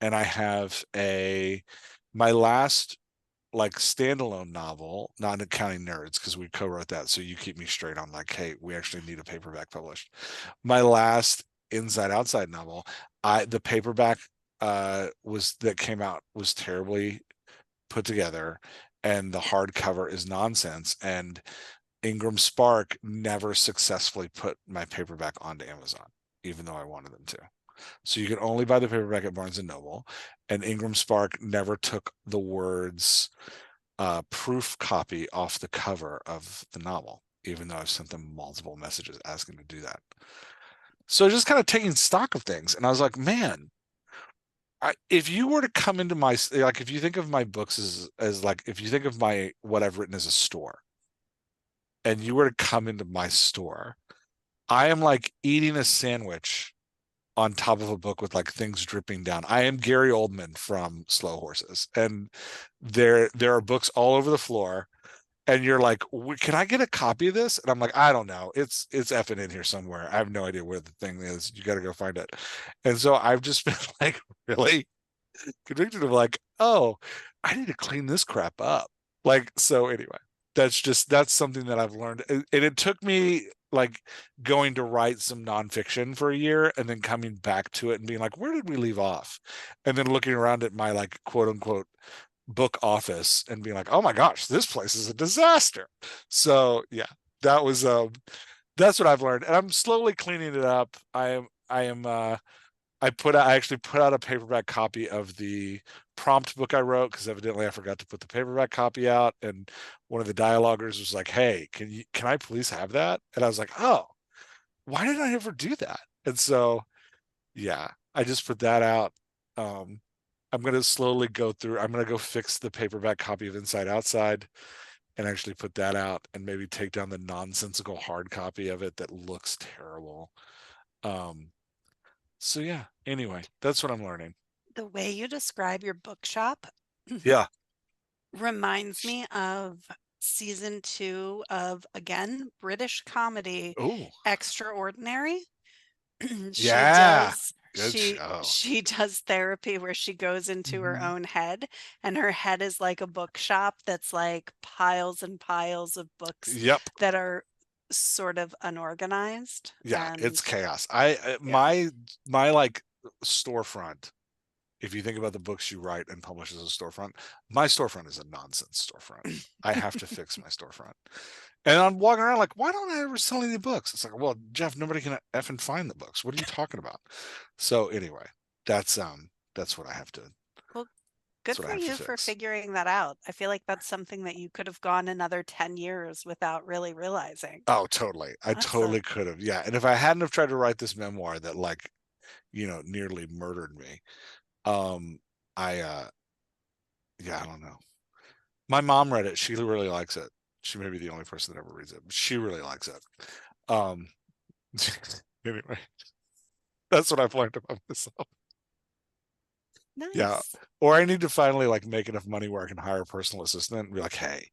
And I have my last like standalone novel, not counting Nerds, because we co-wrote that. So you keep me straight on like, hey, we actually need a paperback published. My last Inside Outside novel, the paperback that came out was terribly put together, and the hardcover is nonsense. And Ingram Spark never successfully put my paperback onto Amazon. even though I wanted them to. So you can only buy the paperback at Barnes and Noble. And Ingram Spark never took the words proof copy off the cover of the novel, even though I've sent them multiple messages asking to do that. So just kind of taking stock of things. And I was like, man, if you were to come into my, like, if you think of my books as like, if you think of my, what I've written as a store, and you were to come into my store, I am like eating a sandwich on top of a book with like things dripping down. I am Gary Oldman from Slow Horses, and there are books all over the floor, and you're like, can I get a copy of this? And I'm like, I don't know. It's effing in here somewhere. I have no idea where the thing is. You got to go find it. And so I've just been like really convicted of like, oh, I need to clean this crap up. Like, so anyway, that's something that I've learned. And it took me like going to write some nonfiction for a year and then coming back to it and being like, where did we leave off? And then looking around at my like quote unquote book office and being like, oh my gosh, this place is a disaster. So yeah, that was that's what I've learned. And I'm slowly cleaning it up. I actually put out a paperback copy of the prompt book I wrote, because evidently I forgot to put the paperback copy out. And one of the dialoguers was like, hey, can I please have that? And I was like, oh, why did I ever do that? And so, yeah, I just put that out. I'm going to slowly go through, I'm going to go fix the paperback copy of Inside Outside and actually put that out, and maybe take down the nonsensical hard copy of it that looks terrible. So yeah, anyway, that's what I'm learning. The way you describe your bookshop Yeah. reminds me of season 2 of, again, British comedy Oh, Extraordinary. yeah. Good she show. she does therapy where she goes into her Mhm. own head, and her head is like a bookshop that's like piles and piles of books Yep. that are sort of unorganized. Yeah, it's And chaos. yeah. My like storefront, if you think about the books you write and publish as a storefront, my storefront is a nonsense storefront. I have to fix my storefront. And I'm walking around like, why don't I ever sell any books? It's like, well, Jeff, nobody can effing find the books. What are you talking about? So anyway, that's what I have to Well, that's good what I for have to you for fix. figuring that out. I feel like that's something that you could have gone another 10 years without really realizing. Oh, totally. I That's totally could have. Yeah. And if I hadn't have tried to write this memoir that like, nearly murdered me, I yeah, I don't know. My mom read it. She really likes it. She may be the only person that ever reads it, but she really likes it. Um anyway, that's what I've learned about myself. Yeah. nice. Or I need to finally like make enough money where I can hire a personal assistant and be like, hey,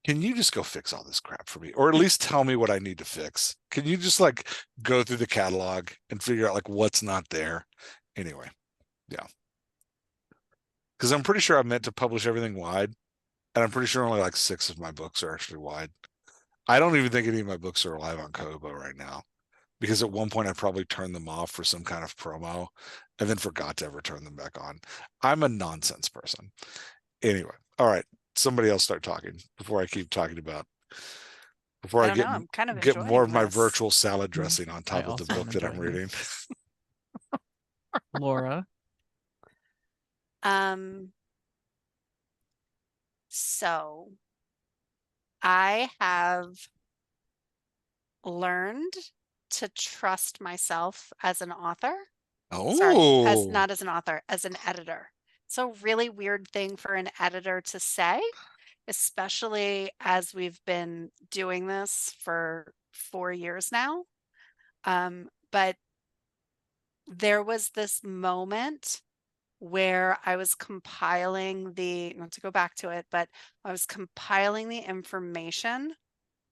can you just go fix all this crap for me? Or at least tell me what I need to fix. Can you just like go through the catalog and figure out like what's not there? Anyway, yeah. Because I'm pretty sure I meant to publish everything wide. And I'm pretty sure only like 6 of my books are actually wide. I don't even think any of my books are live on Kobo right now, because at one point I probably turned them off for some kind of promo and then forgot to ever turn them back on. I'm a nonsense person. Anyway, all right. Somebody else start talking before I keep talking about, before I I don't know. I'm kind of get more of enjoying my this. virtual salad dressing on I top of the also am book that I'm enjoying reading. this. Laura. So I have learned to trust myself as an author. Sorry, as Oh, not as an author, as an editor. It's a really weird thing for an editor to say, especially as we've been doing this for 4 years now. But there was this moment where I was compiling not to go back to it, but I was compiling the information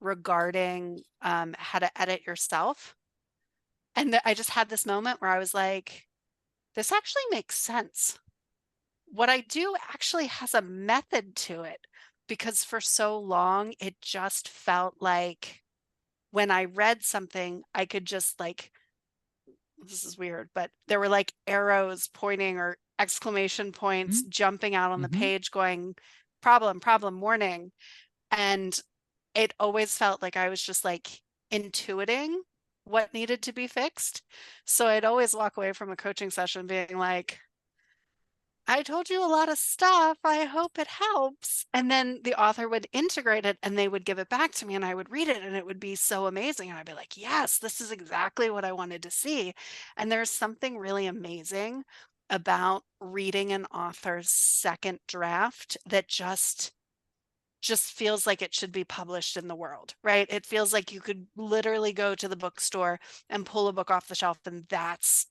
regarding how to edit yourself. And I just had this moment where I was like, this actually makes sense. What I do actually has a method to it, because for so long it just felt like when I read something, I could just like, this is weird, but there were like arrows pointing or exclamation points jumping out on the Mhm. page going, problem, problem, warning. And it always felt like I was just like intuiting what needed to be fixed. So I'd always walk away from a coaching session being like, I told you a lot of stuff. I hope it helps. And then the author would integrate it and they would give it back to me and I would read it and it would be so amazing. And I'd be like, yes, this is exactly what I wanted to see. And there's something really amazing about reading an author's second draft that just feels like it should be published in the world, right? It feels like you could literally go to the bookstore and pull a book off the shelf and that's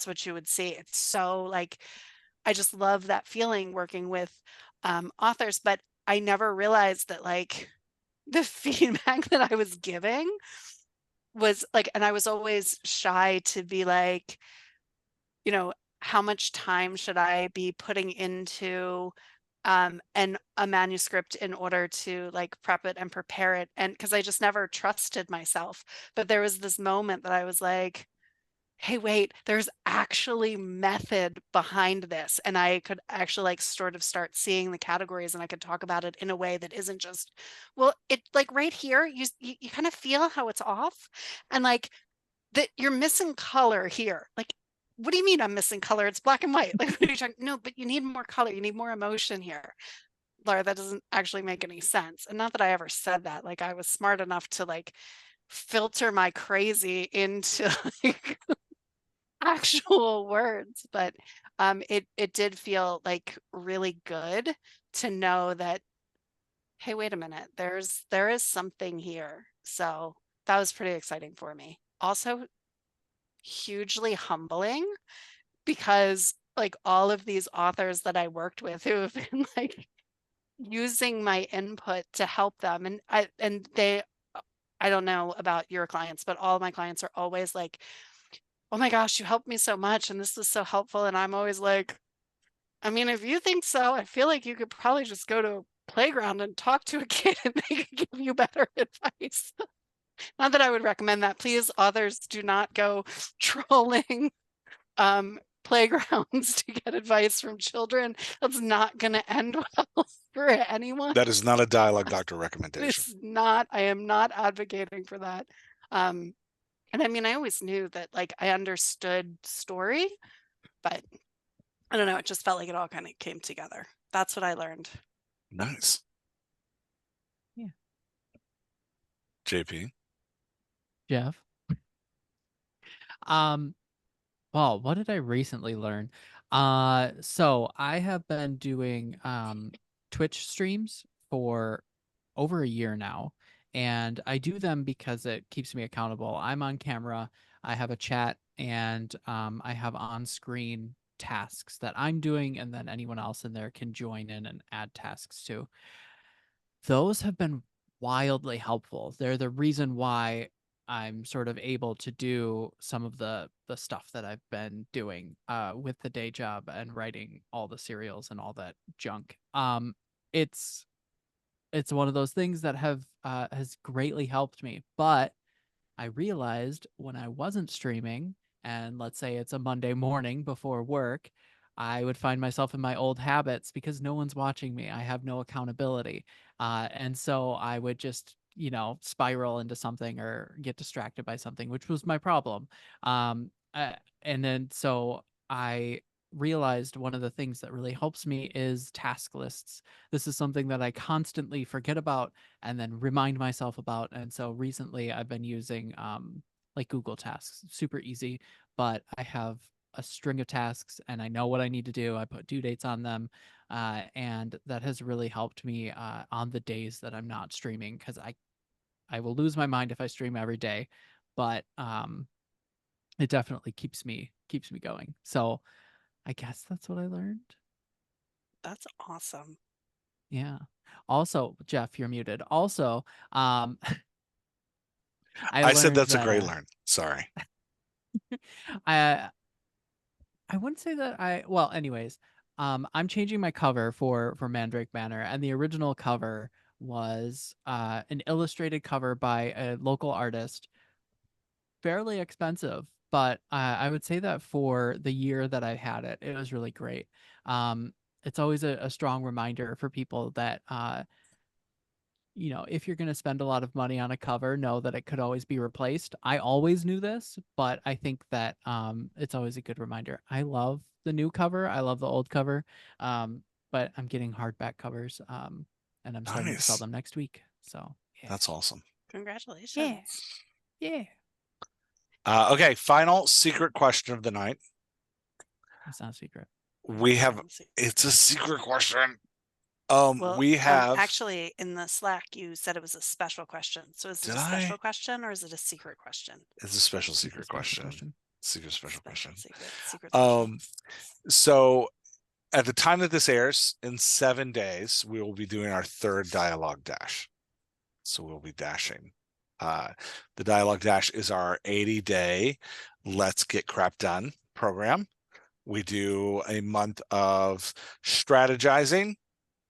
what you would see. It's so like I just love that feeling working with authors, but I never realized that like the feedback that I was giving was like, and I was always shy to be like, you know, how much time should I be putting into and a manuscript in order to like prep it and prepare it, and because I just never trusted myself. But there was this moment that I was like, hey, wait, there's actually method behind this. And I could actually like sort of start seeing the categories and I could talk about it in a way that isn't just, well, it like right here, you kind of feel how it's off and like that you're missing color here. Like, what do you mean I'm missing color? It's black and white. Like, what are you talking? No, but you need more color. You need more emotion here. Laura, that doesn't actually make any sense. And not that I ever said that. Like I was smart enough to like filter my crazy into like actual words, but it did feel like really good to know that, hey, wait a minute, there is something here. So that was pretty exciting for me. Also hugely humbling because like all of these authors that I worked with who have been like using my input to help them and they I don't know about your clients, but all of my clients are always like, oh my gosh, you helped me so much and this was so helpful. And I'm always like, I mean, if you think so, I feel like you could probably just go to a playground and talk to a kid and they could give you better advice. Not that I would recommend that. Please, authors, do not go trolling playgrounds to get advice from children. That's not going to end well for anyone. That is not a dialogue doctor recommendation. It's not. I am not advocating for that. And I mean, I always knew that like I understood story, but I don't know, it just felt like it all kind of came together. That's what I learned. Nice. Yeah. JP. Jeff. Well, what did I recently learn? So I have been doing Twitch streams for over a year now, and I do them because it keeps me accountable. I'm on camera, I have a chat, and I have on-screen tasks that I'm doing, and then anyone else in there can join in and add tasks too. Those have been wildly helpful. They're the reason why I'm sort of able to do some of the stuff that I've been doing with the day job and writing all the serials and all that junk. It's it's one of those things that have has greatly helped me. But I realized when I wasn't streaming, and let's say it's a Monday morning before work, I would find myself in my old habits because no one's watching me. I have no accountability. And so I would just, spiral into something or get distracted by something, which was my problem. And then so I realized one of the things that really helps me is task lists. This is something that I constantly forget about and then remind myself about. And so recently I've been using like Google Tasks, super easy, but I have a string of tasks and I know what I need to do. I put due dates on them. And that has really helped me on the days that I'm not streaming because I will lose my mind if I stream every day, but it definitely keeps me going. So I guess that's what I learned. That's awesome. Yeah. Also, Jeff, you're muted. Also, I said learned that's a that great learn. Sorry. I I wouldn't say that well, anyways, I'm changing my cover for Mandrake Manor, and the original cover was an illustrated cover by a local artist, fairly expensive, but I would say that for the year that I had it, it was really great. It's always a strong reminder for people that you know, if you're going to spend a lot of money on a cover, know that it could always be replaced. I always knew this, but I think that it's always a good reminder. I love the new cover. I love the old cover. But I'm getting hardback covers and I'm starting to sell Nice. them next week. So, yeah. That's awesome. Congratulations. Yeah. Okay, final secret question of the night. It's not a secret. We have it's a secret question. We have actually in the Slack you said it was a special question. So is it Did a special I? question or is it a secret question? It's a special secret Special question. Secret special question. Secret special. So at the time that this airs, in 7 days, we will be doing our third dialogue dash. So we'll be dashing. The dialogue dash is our 80-day Let's Get Crap Done program. We do a month of strategizing,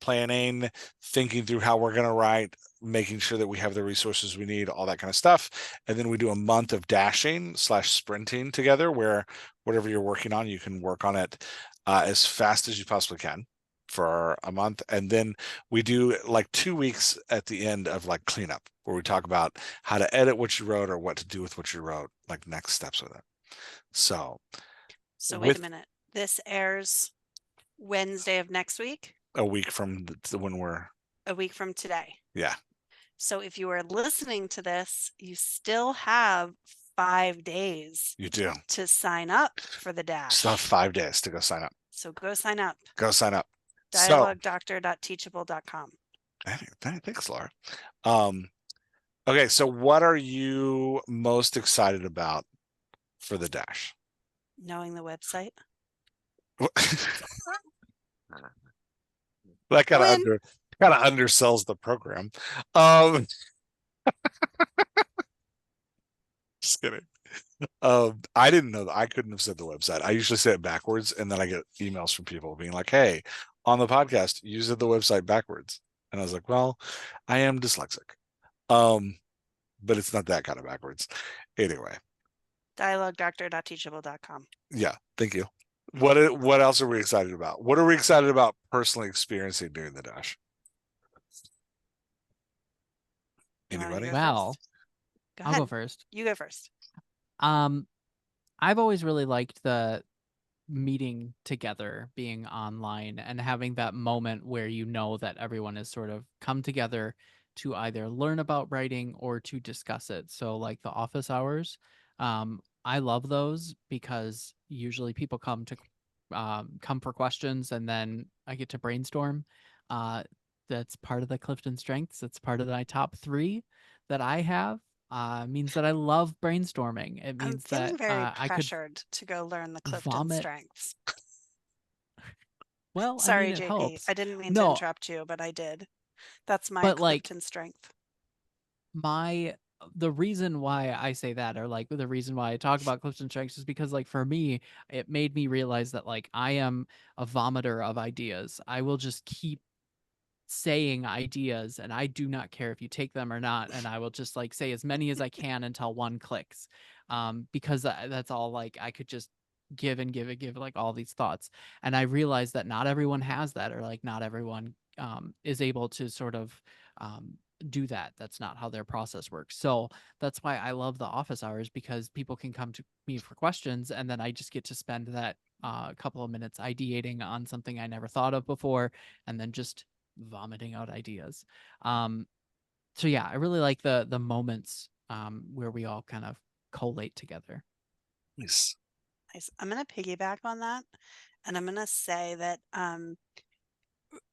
planning, thinking through how we're going to write, making sure that we have the resources we need, all that kind of stuff. And then we do a month of dashing / sprinting together, where whatever you're working on, you can work on it as fast as you possibly can for a month. And then we do like 2 weeks at the end of like cleanup, where we talk about how to edit what you wrote or what to do with what you wrote, like next steps with it. So wait a minute. This airs Wednesday of next week? A week from when we're a week from today. Yeah. So if you are listening to this, you still have 5 days. You do to sign up for the dash. Still have 5 days to go sign up. So go sign up. Go sign up. Dialoguedoctor.teachable.com. Thanks, Laura. Okay, so what are you most excited about for the dash? Knowing the website. That kind of undersells the program. Just kidding. I didn't know that. I couldn't have said the website. I usually say it backwards, and then I get emails from people being like, "Hey, on the podcast, you said the website backwards," and I was like, "Well, I am dyslexic, but it's not that kind of backwards." Anyway, dialoguedoctor.teachable.com. Yeah, thank you. What else are we excited about? What are we excited about personally experiencing during the dash? Anybody? Well, I'll go first. You go first. I've always really liked the meeting together, being online, and having that moment where you know that everyone has sort of come together to either learn about writing or to discuss it. So like the office hours, I love those because usually people come for questions and then I get to brainstorm. That's part of the Clifton strengths. It's part of my top 3 that I have. Means that I love brainstorming. It means that very I could pressured to go learn the Clifton vomit. strengths. Well, sorry, I mean, it JP. helps. I didn't mean to interrupt you, but I did. That's my Clifton strength. The reason why I say that, or like the reason why I talk about Clifton strengths, is because like for me, it made me realize that like I am a vomiter of ideas. I will just keep saying ideas and I do not care if you take them or not, and I will just like say as many as I can until one clicks, because that's all. Like I could just give like all these thoughts, and I realized that not everyone has that, or like not everyone is able to sort of do that. That's not how their process works. So that's why I love the office hours, because people can come to me for questions and then I just get to spend that couple of minutes ideating on something I never thought of before, and then just vomiting out ideas. So yeah, I really like the moments where we all kind of collate together. Nice. I'm going to piggyback on that, and I'm going to say that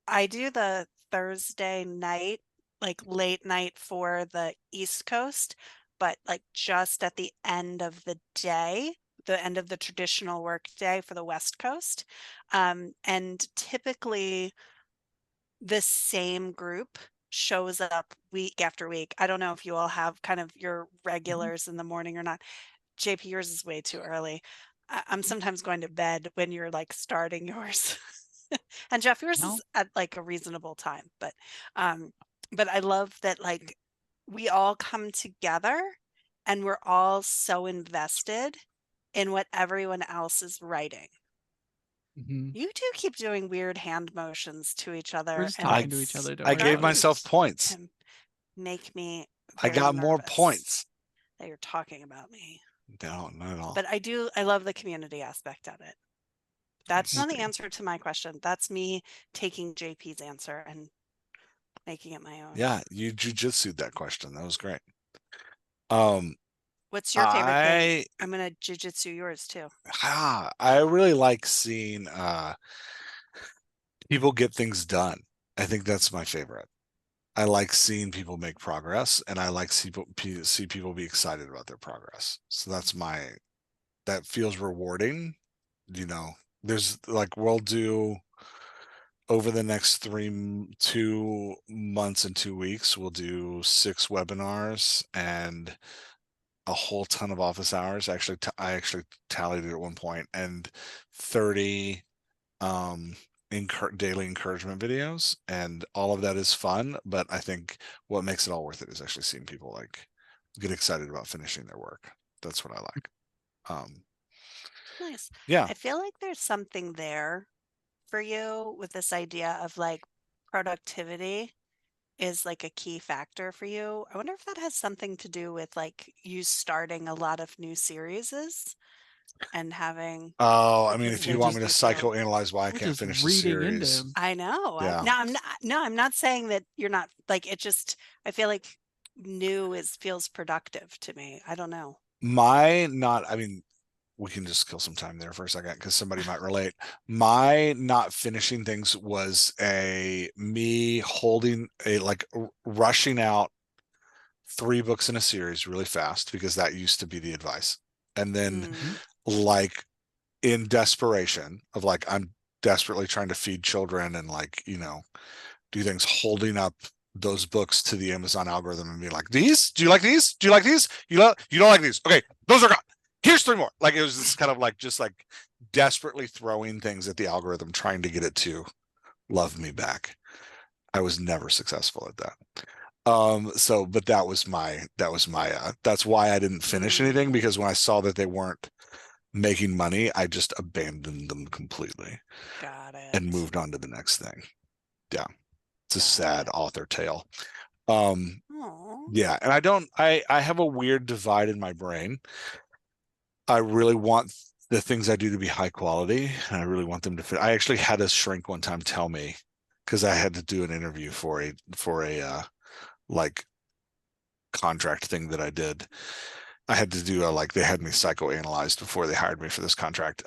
I do the Thursday night, like late night for the East Coast, but like just at the end of the day, the end of the traditional work day for the West Coast. And typically the same group shows up week after week. I don't know if you all have kind of your regulars in the morning or not. JP, yours is way too early. I'm sometimes going to bed when you're like starting yours. And Jeff, yours is at like a reasonable time, but I love that like we all come together and we're all so invested in what everyone else is writing. You two keep doing weird hand motions to each other. We're just talking to each other. I gave myself points. make me I very got more nervous points. that you're talking about me. No, not at all. But I love the community aspect of it. That's not the see. answer to my question. That's me taking JP's answer and making it my own. Yeah, you jujitsu'd that question. That was great. Um, What's your favorite thing? I I'm gonna jujitsu yours too. I really like seeing people get things done. I think that's my favorite. I like seeing people make progress, and I like see people be excited about their progress. So that feels rewarding. You know, there's like we'll do over the next 2 months and 2 weeks, we'll do 6 webinars and a whole ton of office hours. Actually, I actually tallied it at one point, and 30 um daily encouragement videos, and all of that is fun. But I think what makes it all worth it is actually seeing people like get excited about finishing their work. That's what I like. Nice. Yeah. I feel like there's something there for you with this idea of like productivity is like a key factor for you. I wonder if that has something to do with like you starting a lot of new series and having Oh, I like mean, this if you want me to interesting feel. psychoanalyze why I We're can't just finish the reading into series, him. I know. Yeah. I'm not saying that you're not like it just I feel like new feels productive to me. I don't know. I mean, we can just kill some time there for a second because somebody might relate. My not finishing things was me holding rushing out 3 books in a series really fast, because that used to be the advice. And then Mm. like in desperation of like, I'm desperately trying to feed children and like, do things, holding up those books to the Amazon algorithm and being like, these, do you like these? Do you like these? You don't like these. Okay, those are gone. Here's 3 more. Like, it was this kind of like, just like desperately throwing things at the algorithm, trying to get it to love me back. I was never successful at that. But that's why I didn't finish anything, because when I saw that they weren't making money, I just abandoned them completely Got it. and moved on to the next thing. Yeah. It's a Got sad it. author tale. Aw. Yeah, and I have a weird divide in my brain. I really want the things I do to be high quality, and I really want them to fit. I actually had a shrink one time tell me, because I had to do an interview for a like contract thing that I did. I had to do they had me psychoanalyzed before they hired me for this contract.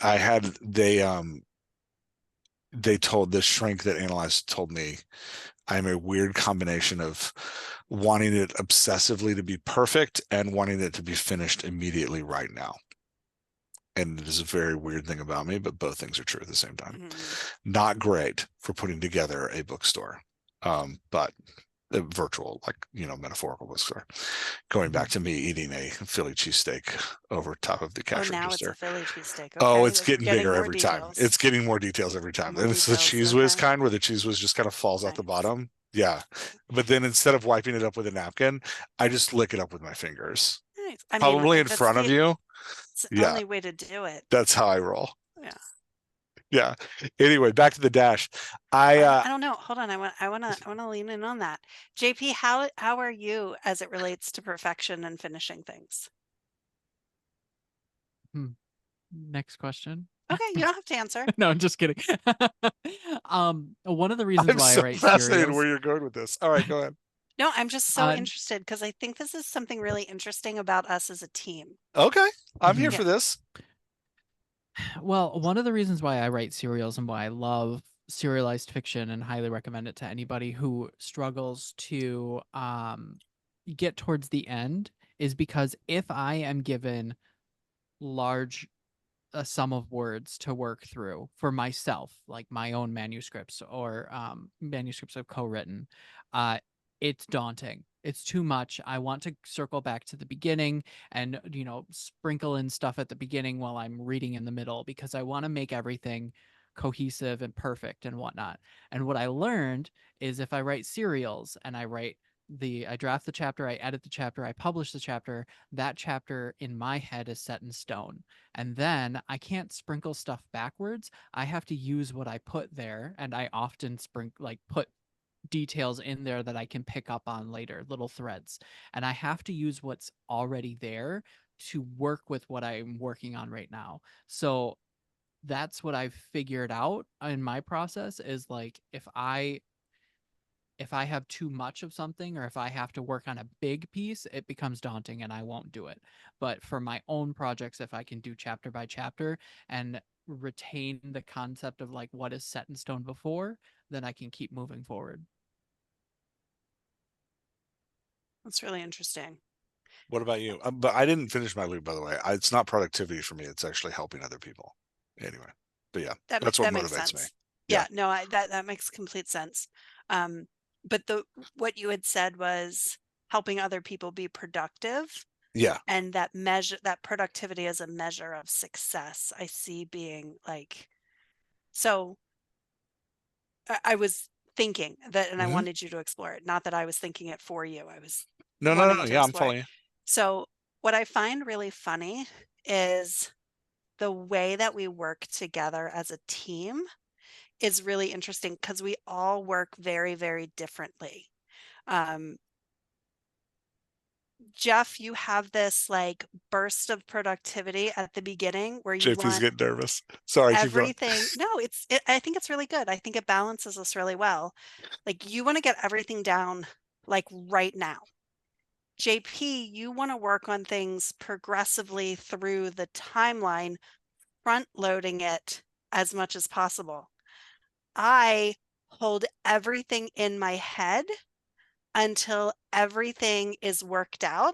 They told this shrink that analyzed told me I'm a weird combination of wanting it obsessively to be perfect and wanting it to be finished immediately right now. And it is a very weird thing about me, but both things are true at the same time. Not great for putting together a bookstore, but a virtual, metaphorical bookstore. Going back to me eating a Philly cheesesteak over top of the cash now register. it's a Philly cheesesteak. Oh, Okay, it's getting bigger every time. It's getting more details every time. More And it's the details, cheese whiz okay. kind, where the cheese whiz just kind of falls out the Nice. bottom. Yeah. But then instead of wiping it up with a napkin, I just lick it up with my fingers. Nice. I mean, Probably in that's front of you. It's the Yeah. only way to do it. That's how I roll. Yeah. Yeah. Anyway, back to the dash. I don't know. Hold on. I wanna lean in on that. JP, how are you as it relates to perfection and finishing things? Next question. Okay, you don't have to answer. No, I'm just kidding. One of the reasons I'm why so I write fascinated serials. where you're going with this. All right, go ahead. No, I'm just so interested because I think this is something really interesting about us as a team. Okay, I'm here Yeah. for this. Well, one of the reasons why I write serials and why I love serialized fiction and highly recommend it to anybody who struggles to get towards the end is because if I am given a sum of words to work through for myself, like my own manuscripts or manuscripts I've co-written, it's daunting. It's too much. I want to circle back to the beginning and, sprinkle in stuff at the beginning while I'm reading in the middle, because I want to make everything cohesive and perfect and whatnot. And what I learned is if I write serials and I draft the chapter, I edit the chapter, I publish the chapter, that chapter in my head is set in stone. And then I can't sprinkle stuff backwards. I have to use what I put there. And I often put details in there that I can pick up on later, little threads. And I have to use what's already there to work with what I'm working on right now. So that's what I've figured out in my process is like if I have too much of something or if I have to work on a big piece, it becomes daunting and I won't do it. But for my own projects, if I can do chapter by chapter and retain the concept of like what is set in stone before, then I can keep moving forward. That's really interesting. What about you? But I didn't finish my loop, by the way. It's not productivity for me. It's actually helping other people. Anyway, but yeah, that's what makes motivates me. sense. Yeah. No, that makes complete sense. But what you had said was helping other people be productive, Yeah. and that productivity as a measure of success, I see being like, so I was thinking that, and I Mhm. wanted you to explore it. Not that I was thinking it for you. I was No. wanting to Yeah, I'm explore it. following you. So what I find really funny is the way that we work together as a team is really interesting because we all work very, very differently. Jeff, you have this like burst of productivity at the beginning where you JP's want getting nervous. Sorry, keep going. everything. No, I think it's really good. I think it balances us really well. Like you want to get everything down like right now. JP, you want to work on things progressively through the timeline, front loading it as much as possible. I hold everything in my head until everything is worked out.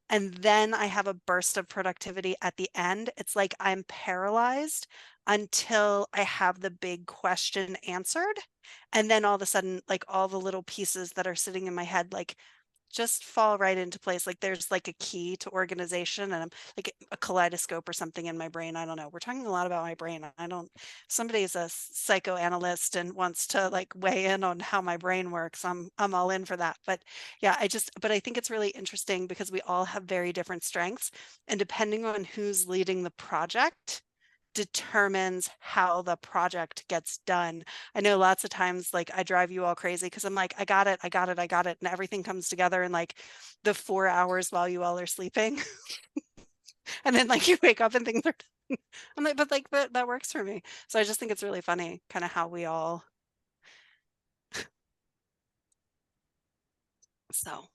And then I have a burst of productivity at the end. It's like I'm paralyzed until I have the big question answered. And then all of a sudden, like all the little pieces that are sitting in my head, like just fall right into place. Like there's like a key to organization and I'm like a kaleidoscope or something in my brain. I don't know. We're talking a lot about my brain. Somebody's a psychoanalyst and wants to like weigh in on how my brain works. I'm all in for that. But yeah, but I think it's really interesting because we all have very different strengths and depending on who's leading the project determines how the project gets done. I know lots of times like I drive you all crazy because I'm like, I got it. And everything comes together in like the 4 hours while you all are sleeping. And then like you wake up and things are done. I'm like, but like that works for me. So I just think it's really funny kind of how we all so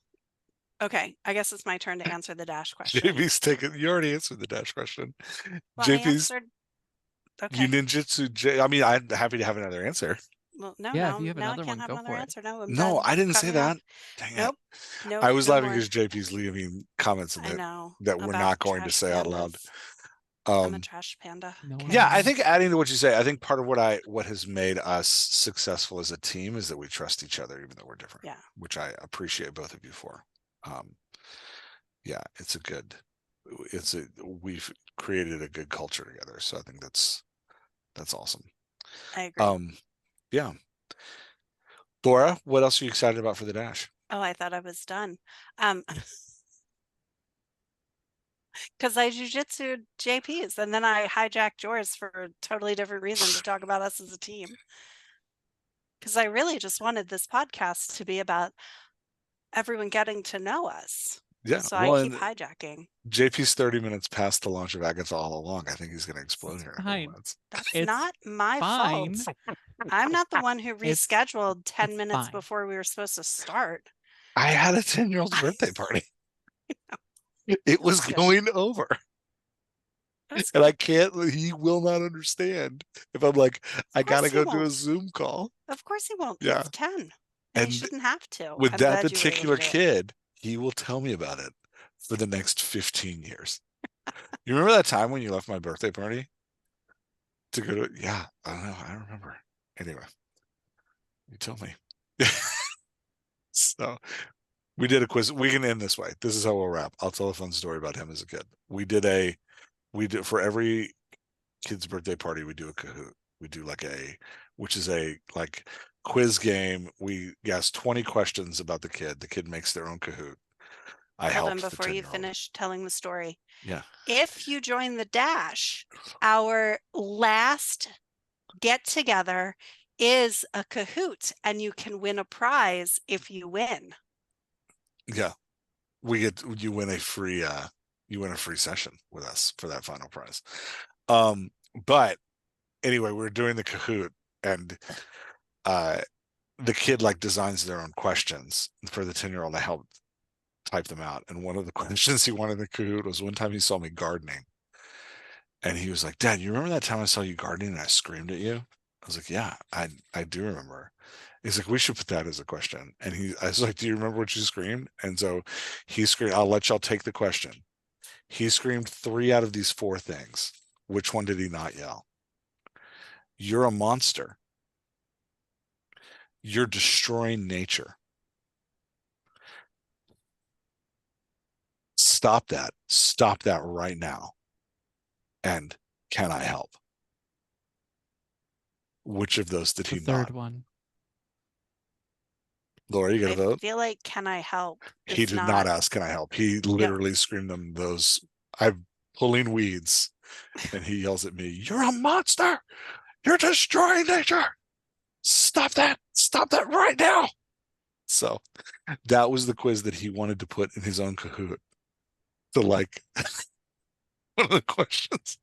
okay, I guess it's my turn to answer the dash question. JP's taking. You already answered the dash question. Well, I JP's answered. Okay. Ninjutsu. I mean, I'm happy to have another answer. Well, no, Yeah, now, if you have now I another can't one, have go another for it. answer. No, I'm No, done. I didn't Cut say me off. that. Dang Nope. it. Nope. I was no laughing more. because JP's leaving comments in I it know. that we're about not going to trash say out loud. pandas. I'm a Um, trash panda. No one Okay. yeah, I knows. think adding to what you say, I think part of what has made us successful as a team is that we trust each other, even though we're different. Yeah. Which I appreciate both of you for. Yeah, we've created a good culture together. So I think that's awesome. I agree. Yeah. Laura, what else are you excited about for the dash? Oh, I thought I was done. Because I jujitsu JP's and then I hijacked yours for a totally different reason to talk about us as a team. Because I really just wanted this podcast to be about everyone getting to know us. Yeah. So I keep hijacking. JP's 30 minutes past the launch of Agatha all along. I think he's going to explode here in a couple Fine. minutes. That's It's not my fine. fault. I'm not the one who It's- rescheduled 10 it's minutes fine. before we were supposed to start. I had a 10-year-old's birthday party. It was going over. And I can't, he will not understand if I'm like, I got to go do a Zoom call. Of course he won't. Yeah. He's 10. And he shouldn't have to. With I'm that glad you were able to particular do it. kid, he will tell me about it for the next 15 years. You remember that time when you left my birthday party to go to, yeah, I don't know. I don't remember. Anyway, you tell me. So we did a quiz. We can end this way. This is how we'll wrap. I'll tell a fun story about him as a kid. We did for every kid's birthday party, we do a Kahoot. We do which is a like quiz game. We ask 20 questions about the kid. The kid makes their own Kahoot. Hold on before you finish telling the story. Yeah. If you join the dash, our last get together is a Kahoot, and you can win a prize if you win. Yeah. You win a free session with us for that final prize. But anyway, we're doing the Kahoot, and the kid like designs their own questions for the 10-year-old to help type them out. And one of the questions he wanted in the Kahoot was, one time he saw me gardening, and he was like, "Dad, you remember that time I saw you gardening and I screamed at you?" I was like, "Yeah, I do remember." He's like, "We should put that as a question." And I was like, "Do you remember what you screamed?" And so he screamed, "I'll let y'all take the question." He screamed 3 out of these 4 things. Which one did he not yell? "You're a monster. You're destroying nature. Stop that. Stop that right now. And can I help?" Which of those did The he third not? one. Laura, you got to I vote? feel like "Can I help?" He is did not ask, "Can I help?" He literally screamed them those. I'm pulling weeds, and he yells at me, "You're a monster. You're destroying nature. Stop that. Stop that right now." So that was the quiz that he wanted to put in his own Kahoot. To like one of the questions.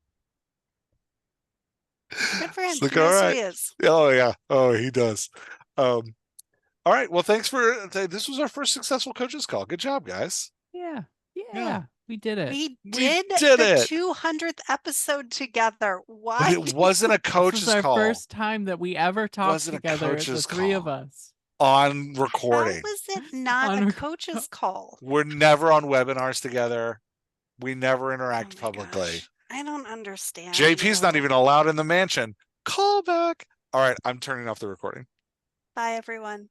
Good for him. It's like, He all knows who right. he is. Oh yeah. Oh, he does. All right. Well, thanks for this was our first successful coaches call. Good job, guys. Yeah. Yeah. Yeah. We did it. We We did did the it. 200th episode together. But Why? it wasn't a This coach's was our call. first time that we ever talked Wasn't a together, the coach's 3 of call. us. On How recording. was it not On a rec- coach's call? We're never on webinars together. We never Oh interact my publicly. gosh. I don't understand. JP's not you. even allowed in the mansion. Call back. All right, I'm turning off the recording. Bye, everyone.